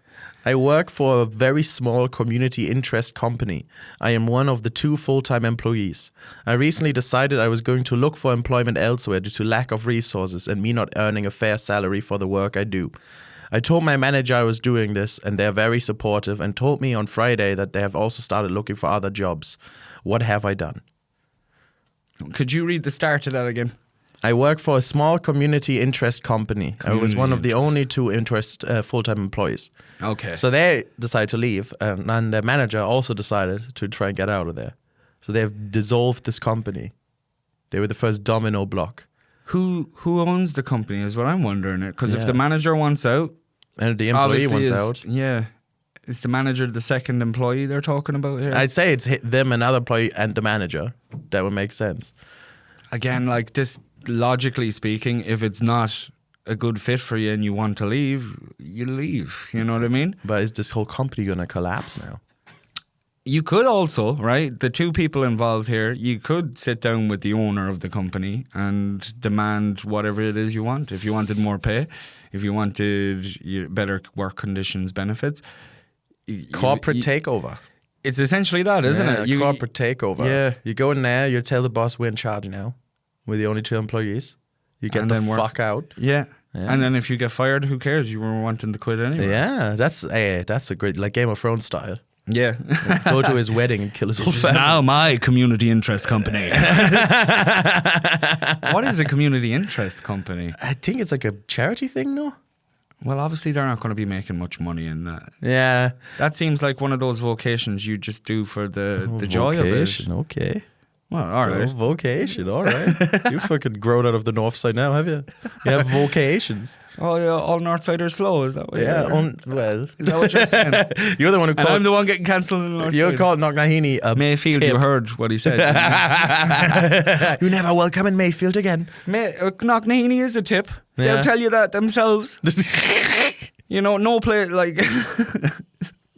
I work for a very small community interest company. I am one of the 2 full-time employees. I recently decided I was going to look for employment elsewhere due to lack of resources and me not earning a fair salary for the work I do. I told my manager I was doing this, and they're very supportive and told me on Friday that they have also started looking for other jobs. What have I done? Could you read the start of that again? I work for a small community interest company. I was one of the only 2 full-time employees. Okay. So they decided to leave, and then their manager also decided to try and get out of there. So they've dissolved this company. They were the first domino block. Who owns the company is what I'm wondering. Because if the manager wants out, and the employee wants out, is the manager the second employee they're talking about here? I'd say it's them, another employee, and the manager. That would make sense. Again, like this, logically speaking, if it's not a good fit for you and you want to leave, you leave. You know what I mean? But is this whole company going to collapse now? You could also, right, the 2 people involved here, you could sit down with the owner of the company and demand whatever it is you want. If you wanted more pay, if you wanted better work conditions, benefits. Corporate takeover. It's essentially that, isn't it? Corporate takeover. Yeah. You go in there, you tell the boss we're in charge now. We're the only 2 employees. You get the fuck out. Yeah. And then if you get fired, who cares? You were wanting to quit anyway. Yeah, that's a great, like Game of Thrones style. Yeah. Go to his wedding and kill his whole This is family. now my community interest company. What is a community interest company? I think it's like a charity thing, no? Well, obviously they're not going to be making much money in that. Yeah. That seems like one of those vocations you just do for the joy of it. Okay. Well, all right. Vocation, all right. You fucking grown out of the north side now, have you? You have vocations. Oh, yeah, all north side are slow, is that what Yeah, well. Is that what you're saying? You're the one who And called... I'm the one getting cancelled in the north You side. called Knocknaheeny a Mayfield, tip. you heard what he said. You're never welcome in Mayfield again. Knocknaheeny is a tip. Yeah. They'll tell you that themselves. You know, no place, like...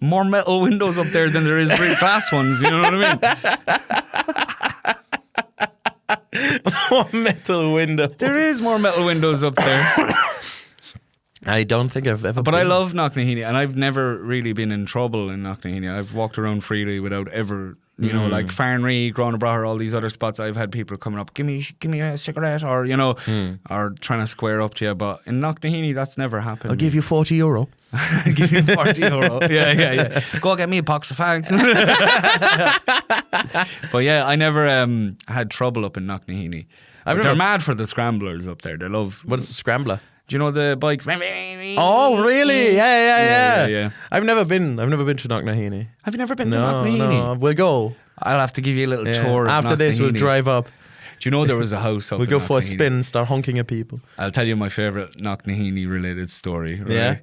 more metal windows up there than there is glass ones, you know what I mean? More metal window. There is more metal windows up there. I don't think I've ever But been. I love Knocknaheeny, and I've never really been in trouble in Knocknaheeny. I've walked around freely without ever, you know, like Farnree, Gronabraher, all these other spots. I've had people coming up, give me a cigarette, or, you know, or trying to square up to you. But in Knocknaheeny, that's never happened. I'll give you €40. Give you €40. Yeah. Go get me a box of fags. But yeah, I never had trouble up in Knocknaheeny. They're mad for the scramblers up there. They love... What's a scrambler? Do you know the bikes? Oh, really? Yeah. I've never been to Knocknaheeny. Have you never been to Knocknaheeny? No, we'll go. I'll have to give you a little tour of After this, we'll Knocknaheeny. drive up. Do you know there was a house up We'll in go for a Knocknaheeny? spin, start honking at people. I'll tell you my favourite Knocknaheeny related story. Right? Yeah.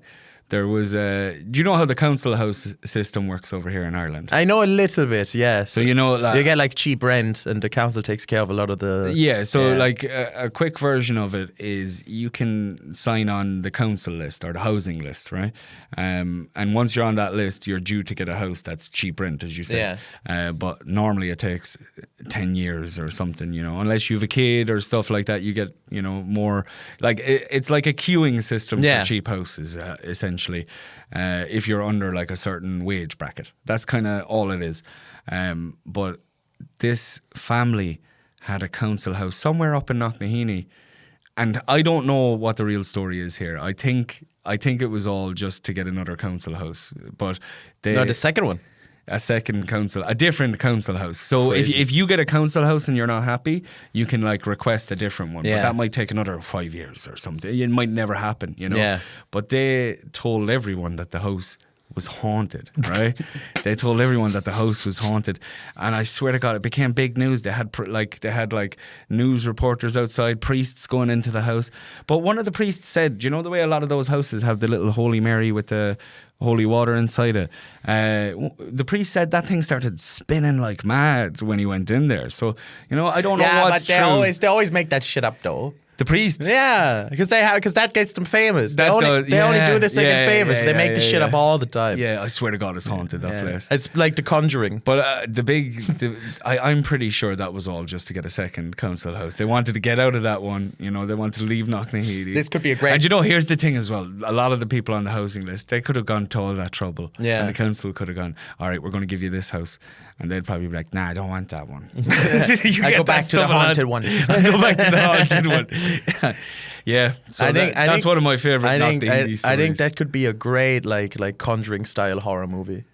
There was do you know how the council house system works over here in Ireland? I know a little bit, yes. So you know, like, you get like cheap rent, and the council takes care of a lot of the. Yeah, so like a quick version of it is you can sign on the council list or the housing list, right? And once you're on that list, you're due to get a house that's cheap rent, as you say. Yeah. But normally it takes 10 years or something, you know, unless you have a kid or stuff like that, you get, you know, more like it's like a queuing system for cheap houses, essentially. If you're under like a certain wage bracket, that's kind of all it is. But this family had a council house somewhere up in Knocknaheeny, and I don't know what the real story is here. I think it was all just to get another council house, but the second one. A different council house. So if you get a council house and you're not happy, you can like request a different one. Yeah. But that might take another 5 years or something. It might never happen, you know. Yeah. But they told everyone that the house was haunted, right? They told everyone that the house was haunted, and I swear to God, it became big news. They had like news reporters outside, priests going into the house. But one of the priests said, "Do you know the way a lot of those houses have the little Holy Mary with the holy water inside it?" The priest said that thing started spinning like mad when he went in there. So I don't know what's but true. they always make that shit up though. The priests. Yeah, because that gets them famous. They only do this to get famous. They make the shit up all the time. Yeah, I swear to God, it's haunted, that place. It's like The Conjuring. But I'm pretty sure that was all just to get a second council house. They wanted to get out of that one. They wanted to leave Knocknaheedy. This could be a great... And here's the thing as well. A lot of the people on the housing list, they could have gone to all that trouble. Yeah. And the council could have gone, all right, we're going to give you this house. And they'd probably be like, nah, I don't want that one. I go back to the haunted one. I go back to the haunted one. Yeah, so that's one of my favorite Knocknaheedy stories. I think that could be a great like Conjuring style horror movie,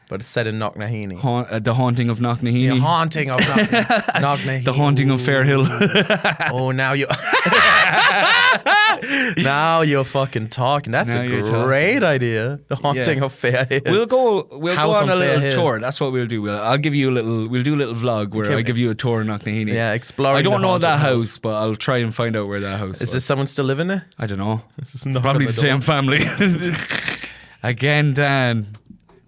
but it's set in Knocknaheeny. The Haunting of Knocknaheeny. The Haunting of Knocknaheeny. The Haunting of Fairhill. Oh, now you're fucking talking. That's a great idea. The Haunting of Fairhill. We'll go on a little Fairhill. tour. That's what we'll do. I'll give you we'll do a little vlog where I give you a tour of Knocknaheeny. Yeah, exploring. I don't know that haunted house, but I'll try and find out where that house is. Is this someone still living there? I don't know. This is not probably the same family. Again,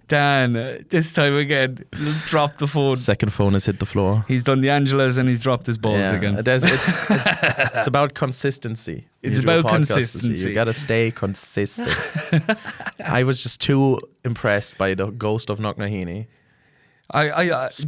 Dan, this time again, drop the phone. Second phone has hit the floor. He's done the Angelas and he's dropped his balls again. It's about consistency. It's about consistency. You gotta stay consistent. I was just too impressed by the ghost of Knocknaheeny.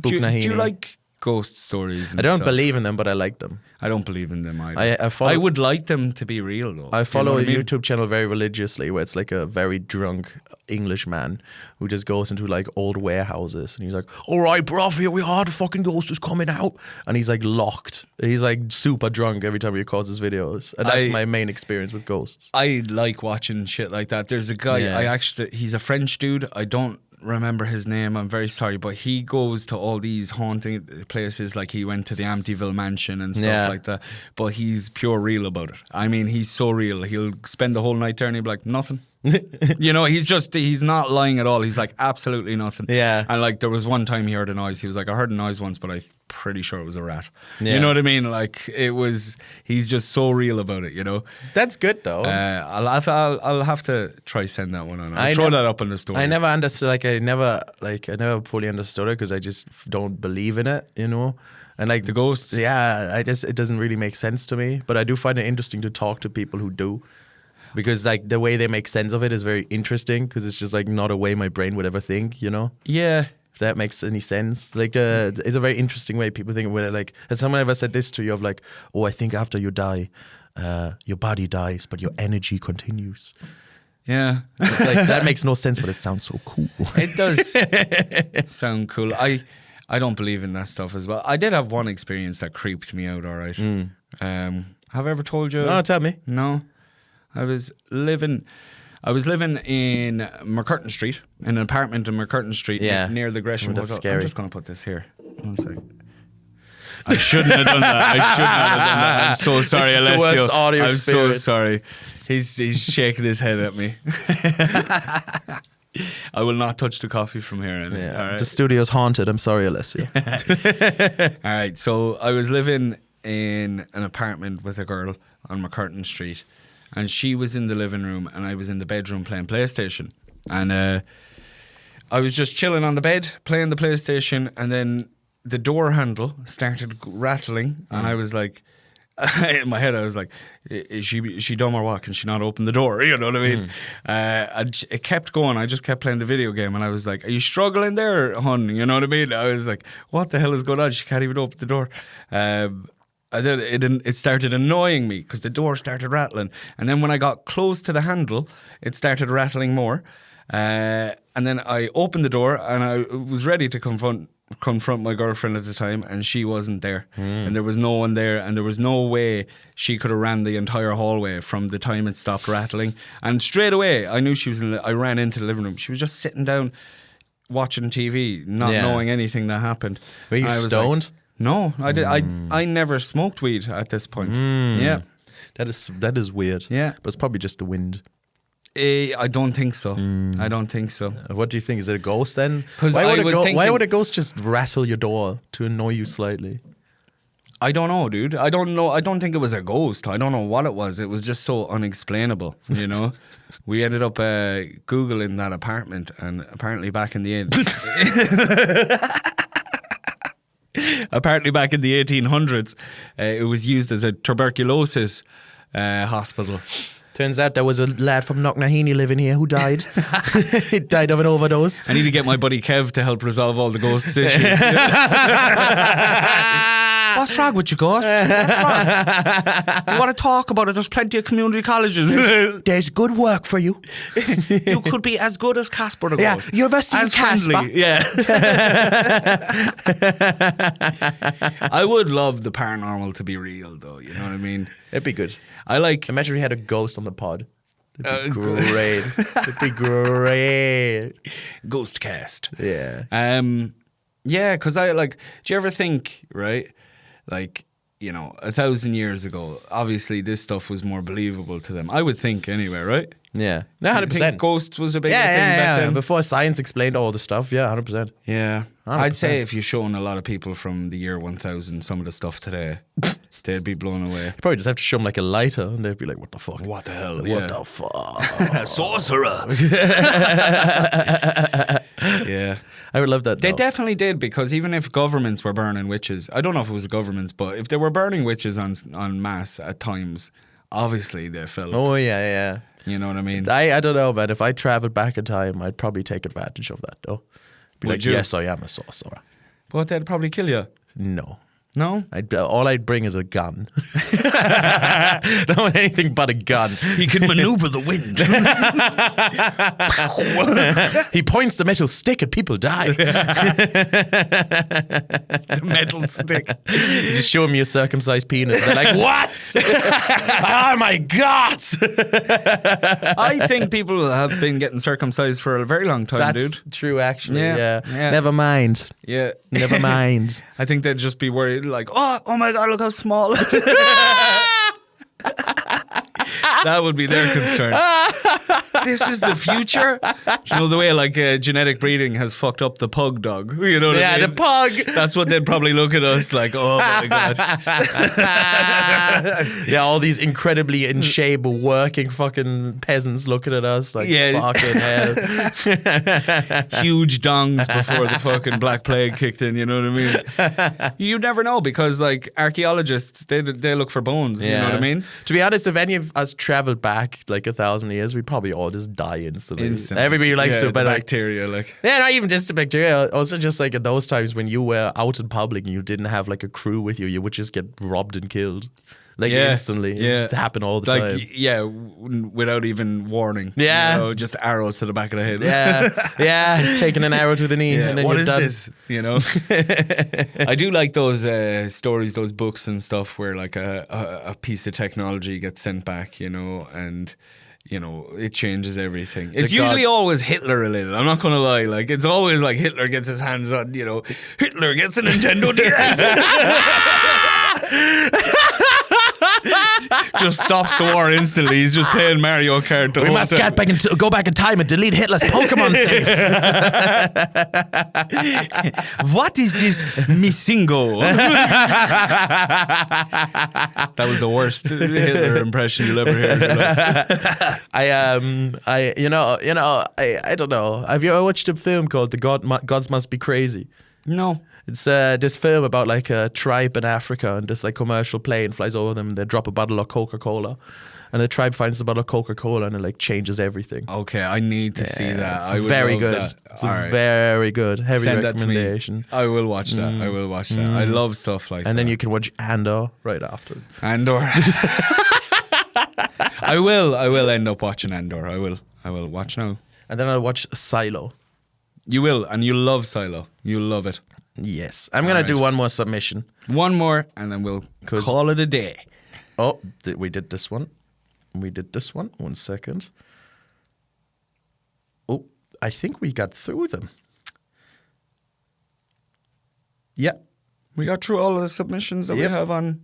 Do you like ghost stories? I don't believe in them, but I like them. I don't believe in them either. I would like them to be real though. I follow a YouTube channel very religiously where it's like a very drunk English man who just goes into like old warehouses and he's like, all right, bruv, here we are, the fucking ghost is coming out. And he's like locked. He's like super drunk every time he records his videos. And that's my main experience with ghosts. I like watching shit like that. There's a guy, he's a French dude. I don't remember his name, I'm very sorry, but he goes to all these haunting places. Like he went to the Amityville mansion and stuff like that, but he's pure real about it. I mean, he's so real. He'll spend the whole night there and he'll be like, nothing. He's not lying at all. He's like, absolutely nothing. Yeah. And like there was one time he heard a noise. He was like, I heard a noise once, but I'm pretty sure it was a rat. Yeah. You know what I mean? Like he's just so real about it, That's good though. I'll have to try send that one on. I'll throw that up in the story. I never understood, I never fully understood it because I just don't believe in it, And like the ghosts. Yeah, it doesn't really make sense to me. But I do find it interesting to talk to people who do. Because like the way they make sense of it is very interesting because it's just like not a way my brain would ever think, Yeah. If that makes any sense. Like it's a very interesting way people think where like, has someone ever said this to you of like, oh, I think after you die, your body dies, but your energy continues. Yeah. It's like, that makes no sense, but it sounds so cool. It does sound cool. I don't believe in that stuff as well. I did have one experience that creeped me out, all right. Have I ever told you? No, tell me. No. I was living in McCurtain Street, in an apartment in McCurtain Street near the Gresham Hotel. Scary. I'm just going to put this here. 1 second. I shouldn't have done that. I'm so sorry, this is Alessio. the worst audio I'm experience. so sorry. He's shaking his head at me. I will not touch the coffee from here. All right? The studio's haunted. I'm sorry, Alessio. All right, so I was living in an apartment with a girl on McCurtain Street. And she was in the living room and I was in the bedroom playing PlayStation. And I was just chilling on the bed, playing the PlayStation, and then the door handle started rattling. And I was like, in my head, I was like, is she dumb or what? Can she not open the door? You know what I mean? And it kept going. I just kept playing the video game. And I was like, are you struggling there, hon? You know what I mean? I was like, what the hell is going on? She can't even open the door. It started annoying me because the door started rattling. And then when I got close to the handle, it started rattling more. And then I opened the door and I was ready to confront my girlfriend at the time, and she wasn't there. And there was no one there, and there was no way she could have ran the entire hallway from the time it stopped rattling. And straight away, I knew she was I ran into the living room. She was just sitting down watching TV, not knowing anything that happened. Were you stoned? No, I did. I never smoked weed at this point. Yeah, that is weird. Yeah, but it's probably just the wind. I don't think so. I don't think so. What do you think? Is it a ghost then? 'Cause Why I would, was why thinking- would a ghost just rattle your door to annoy you slightly? I don't know, dude. I don't know. I don't think it was a ghost. I don't know what it was. It was just so unexplainable, you know? We ended up Googling that apartment, and apparently back in the apparently back in the 1800s, it was used as a tuberculosis hospital. Turns out there was a lad from Knocknaheeny living here who died. He died of an overdose. I need to get my buddy Kev to help resolve all the ghosts issues. What's wrong with you, ghost? What's wrong? You want to talk about it? There's plenty of community colleges. There's good work for you. You could be as good as Casper the Yeah, Ghost. University as of Casper. friendly. Yeah. I would love the paranormal to be real, though. You know what I mean? It'd be good. I like. Imagine we had a ghost on the pod. It'd be great. It'd be great. Ghost cast. Yeah. Yeah, because I like. Do you ever think, right? Like, you know, 1,000 years ago, obviously this stuff was more believable to them. I would think, anyway, right? Yeah. No, I think 100%. ghosts was a bigger thing back then. Before science explained all the stuff, yeah, 100%. Yeah. 100%. I'd say if you're showing a lot of people from the year 1000 some of the stuff today, they'd be blown away. Probably just have to show them like a lighter and they'd be like, what the fuck? What the hell? What the fuck? Sorcerer. Yeah. I would love that. They though. definitely did, because even if governments were burning witches, I don't know if it was governments, but if they were burning witches en masse at times, obviously they felt. Oh, yeah. You know what I mean? I don't know, man. If I traveled back in time, I'd probably take advantage of that, though. Be Would like, you? yes, I am a sorcerer. But they'd probably kill you. No. No? All I'd bring is a gun. Don't want anything but a gun. He can maneuver the wind. He points the metal stick and people die. The metal stick. You just show them your circumcised penis. They're like, what? Oh my God. I think people have been getting circumcised for a very long time, That's dude. true, actually. Yeah. Yeah. Never mind. Yeah. Never mind. I think they'd just be worried, like, oh my God, look how small. That would be their concern. This is the future. You know the way like genetic breeding has fucked up the pug dog. You know what I mean? The pug. That's what they'd probably look at us like, oh my God. Yeah, all these incredibly in shape working fucking peasants looking at us like, fucking hell. Huge dongs before the fucking Black Plague kicked in, you know what I mean? You never know, because like archaeologists, they look for bones, you know what I mean? To be honest, if any of us traveled back like 1,000 years, we'd probably all just die instantly. Everybody likes to, the but like, bacteria, like. yeah, not even just the bacteria. Also, just like in those times when you were out in public and you didn't have like a crew with you, you would just get robbed and killed. Like instantly. Yeah. It happened all the like, time. Yeah, without even warning. Yeah. You know, just arrows to the back of the head. Yeah, taking an arrow to the knee. Yeah, And then what you're is done. this? You know, I do like those stories, those books and stuff where like a piece of technology gets sent back, you know, and you know it changes everything. It's usually always Hitler related. I'm not gonna lie, like it's always like Hitler gets his hands on, you know, Hitler gets a Nintendo DS. Just stops the war instantly. He's just playing Mario Kart. We must get back go back in time and delete Hitler's Pokemon save. What is this Missingo? That was the worst Hitler impression you'll ever hear. I don't know. Have you ever watched a film called Gods Must Be Crazy? No. It's this film about like a tribe in Africa, and this like commercial plane flies over them. And they drop a bottle of Coca-Cola, and the tribe finds the bottle of Coca-Cola, and it like changes everything. Okay, I need to see that. It's I would very love good. that. It's All right. very good. Heavy Send that to me. recommendation. I will watch that. I will watch that. I love stuff like that. And then you can watch Andor right after. Andor. I will end up watching Andor. I will watch now. And then I'll watch Silo. You will, and you'll love Silo. You'll love it. Yes. I'm going to do one more submission. One more, and then we'll call it a day. Oh, we did this one. We did this one. 1 second. Oh, I think we got through them. Yeah. We got through all of the submissions that we have on.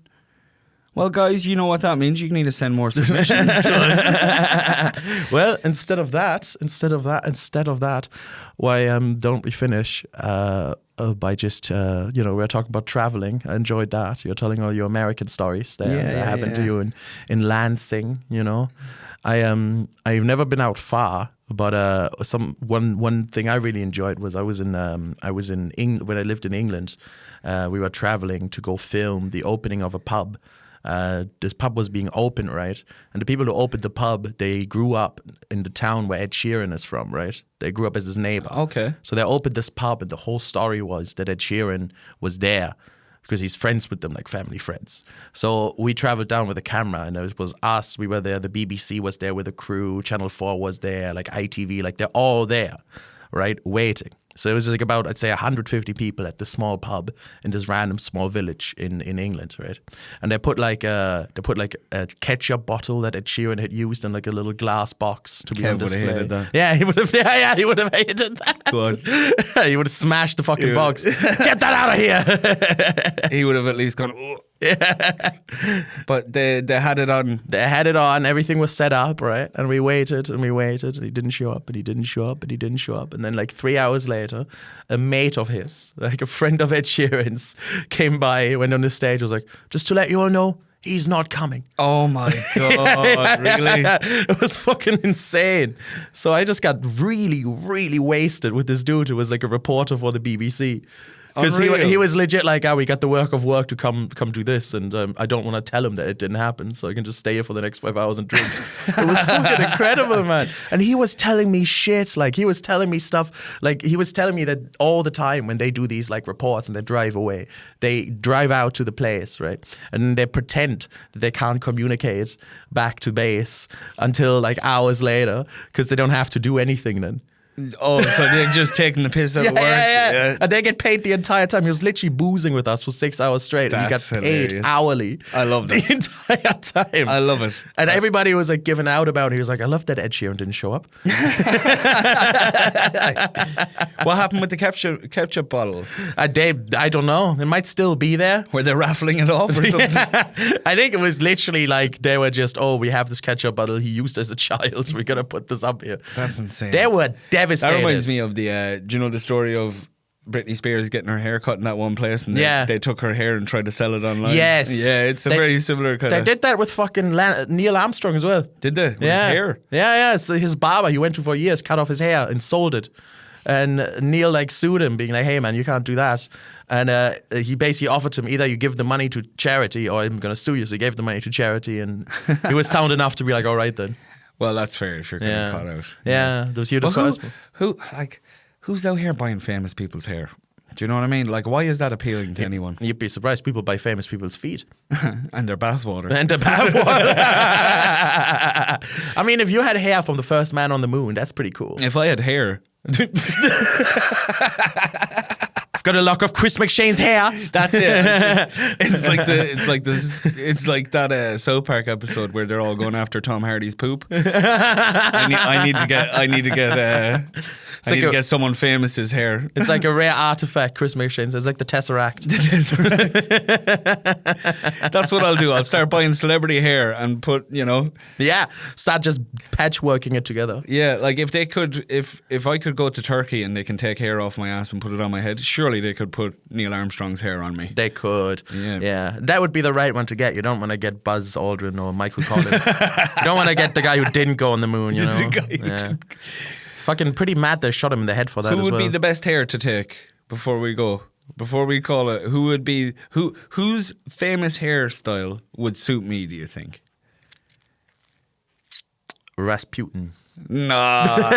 Well, guys, you know what that means. You need to send more submissions to us. Well, instead of that, why don't we finish by just we're talking about traveling. I enjoyed that. You're telling all your American stories there that happened to you in Lansing. I've never been out far, but one thing I really enjoyed was when I lived in England. We were traveling to go film the opening of a pub. This pub was being opened, right? And the people who opened the pub, they grew up in the town where Ed Sheeran is from, right? They grew up as his neighbor. Okay. So they opened this pub, and the whole story was that Ed Sheeran was there because he's friends with them, like family friends. So we traveled down with a camera, and it was us. We were there. The BBC was there with a crew. Channel 4 was there, like ITV, like they're all there, right? Waiting. So it was like about, I'd say, 150 people at this small pub in this random small village in England, right? And they put like a ketchup bottle that Ed Sheeran had used in like a little glass box to be on display. Kev would have hated that. Yeah, he would have. Yeah, he would have hated that. Good. He would have smashed the fucking box. Get that out of here. He would have at least gone, oh. But they had it on. They had it on. Everything was set up, right? And we waited and we waited. And he didn't show up. And he didn't show up. And he didn't show up. And then like 3 hours later, a mate of his, like a friend of Ed Sheeran's, came by, went on the stage, was like, just to let you all know, he's not coming. Oh my God, really? It was fucking insane. So I just got really, really wasted with this dude who was like a reporter for the BBC. Because he was legit like, we got the work to come do this, and I don't want to tell him that it didn't happen, so I can just stay here for the next 5 hours and drink. It was fucking incredible, man. And he was telling me shit, like he was telling me stuff, like he was telling me that all the time when they do these like reports and they drive away, they drive out to the place, right? And they pretend that they can't communicate back to base until like hours later, because they don't have to do anything then. Oh, so they're just taking the piss out of work? Yeah. And they get paid the entire time. He was literally boozing with us for 6 hours straight. That's and he got paid hilarious. Hourly. I love that. The entire time. I love it. And everybody was like giving out about it. He was like, I love that Ed Sheeran didn't show up. What happened with the ketchup bottle? I don't know. It might still be there. Were they raffling it off or something? I think it was literally like they were just, we have this ketchup bottle he used as a child. We're going to put this up here. That's insane. They were devastated. That reminds me of the, do you know the story of Britney Spears getting her hair cut in that one place, and they took her hair and tried to sell it online? Yes. Yeah, it's a very similar kind They of... did that with fucking Neil Armstrong as well. Did they? With his hair? Yeah. So his barber, he went to for years, cut off his hair and sold it. And Neil like sued him, being like, hey man, you can't do that. And he basically offered him, either you give the money to charity or I'm going to sue you. So he gave the money to charity, and he was sound enough to be like, all right then. Well, that's fair if you're kind of caught out. Yeah, was you the first one? Who's out here buying famous people's hair? Do you know what I mean? Like, why is that appealing to anyone? You'd be surprised. People buy famous people's feet. And their bathwater. And their bathwater. I mean, if you had hair from the first man on the moon, that's pretty cool. If I had hair... I've got a lock of Chris McShane's hair. That's it. It's like that South Park episode where they're all going after Tom Hardy's poop. I need to get someone famous's hair. It's like a rare artifact, Chris McShane says, like the Tesseract. That's what I'll do. I'll start buying celebrity hair and put, Yeah, start just patchworking it together. Yeah, like if they could, if I could go to Turkey and they can take hair off my ass and put it on my head, surely they could put Neil Armstrong's hair on me. They could. Yeah. That would be the right one to get. You don't want to get Buzz Aldrin or Michael Collins. You don't want to get the guy who didn't go on the moon, The guy who didn't. Fucking pretty mad they shot him in the head for that as well. Who would be the best hair to take before we go? Before we call it, whose famous hairstyle would suit me, do you think? Rasputin. Nah.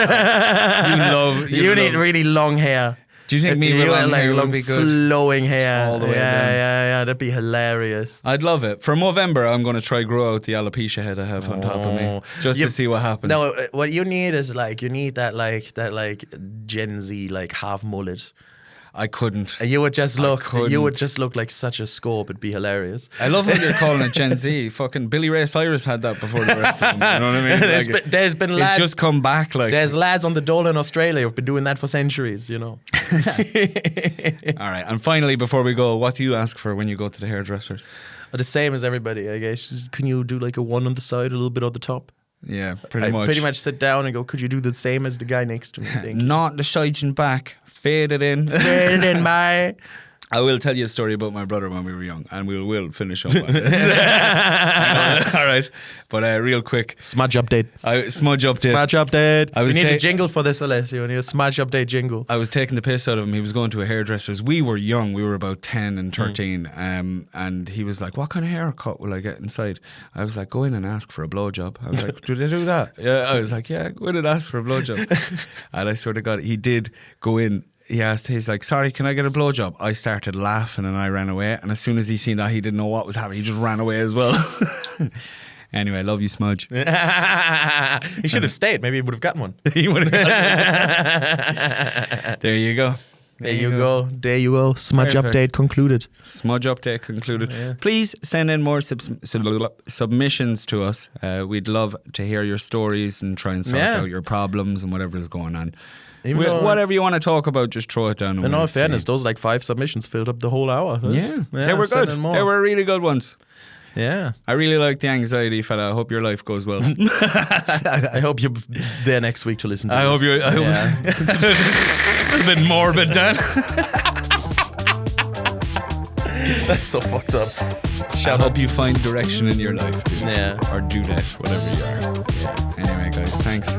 You need really long hair. Do you think me with long hair would be good? Flowing hair. All the way down. Yeah. That'd be hilarious. I'd love it. For Movember, I'm going to try grow out the alopecia head I have on top of me, just to see what happens. No, what you need is that Gen Z half mullet. I couldn't. You would just look like such a scope. It'd be hilarious. I love how you're calling it Gen Z. Fucking Billy Ray Cyrus had that before the rest of them. You know what I mean? There's been lads. It's just come back. There's lads on the dole in Australia who've been doing that for centuries. All right. And finally, before we go, what do you ask for when you go to the hairdressers? The same as everybody, I guess. Can you do like a 1 on the side, a little bit on the top? Yeah, I pretty much. sit down and go, could you do the same as the guy next to me? Thank you. Not the sides and back. Fade it in. Fade it in, my... I will tell you a story about my brother when we were young, and we will finish up on this. All right, but real quick, Smudge update. Smudge update. Smudge update. I was we need a jingle for this, Alessio. We need a smudge update jingle. I was taking the piss out of him. He was going to a hairdresser's. We were young. We were about 10 and 13. And he was like, what kind of haircut will I get inside? I was like, go in and ask for a blowjob. I was like, do they do that? Yeah. I was like, yeah, go in and ask for a blowjob. And I sort of got it. He did go in. He's like, sorry, can I get a blowjob? I started laughing and I ran away. And as soon as he seen that, he didn't know what was happening. He just ran away as well. Anyway, love you, Smudge. He should have stayed. Maybe he would have gotten one. He would have gotten one. There you go. There you go. There you go. Smudge Perfect. update concluded. Smudge update concluded. Yeah. Please send in more submissions to us. We'd love to hear your stories and try and sort out your problems and whatever's going on. Even though, whatever you want to talk about, just throw it down. in all fairness, those like 5 submissions filled up the whole hour. Yeah, they were good. They were really good ones. Yeah. I really like the anxiety fella. I hope your life goes well. I hope you're there next week to listen to I this. hope you're a bit morbid, Dan. That's so fucked up. I hope you find direction in your life, dude. Yeah. Or do that, whatever you are. Yeah. Anyway, guys, thanks.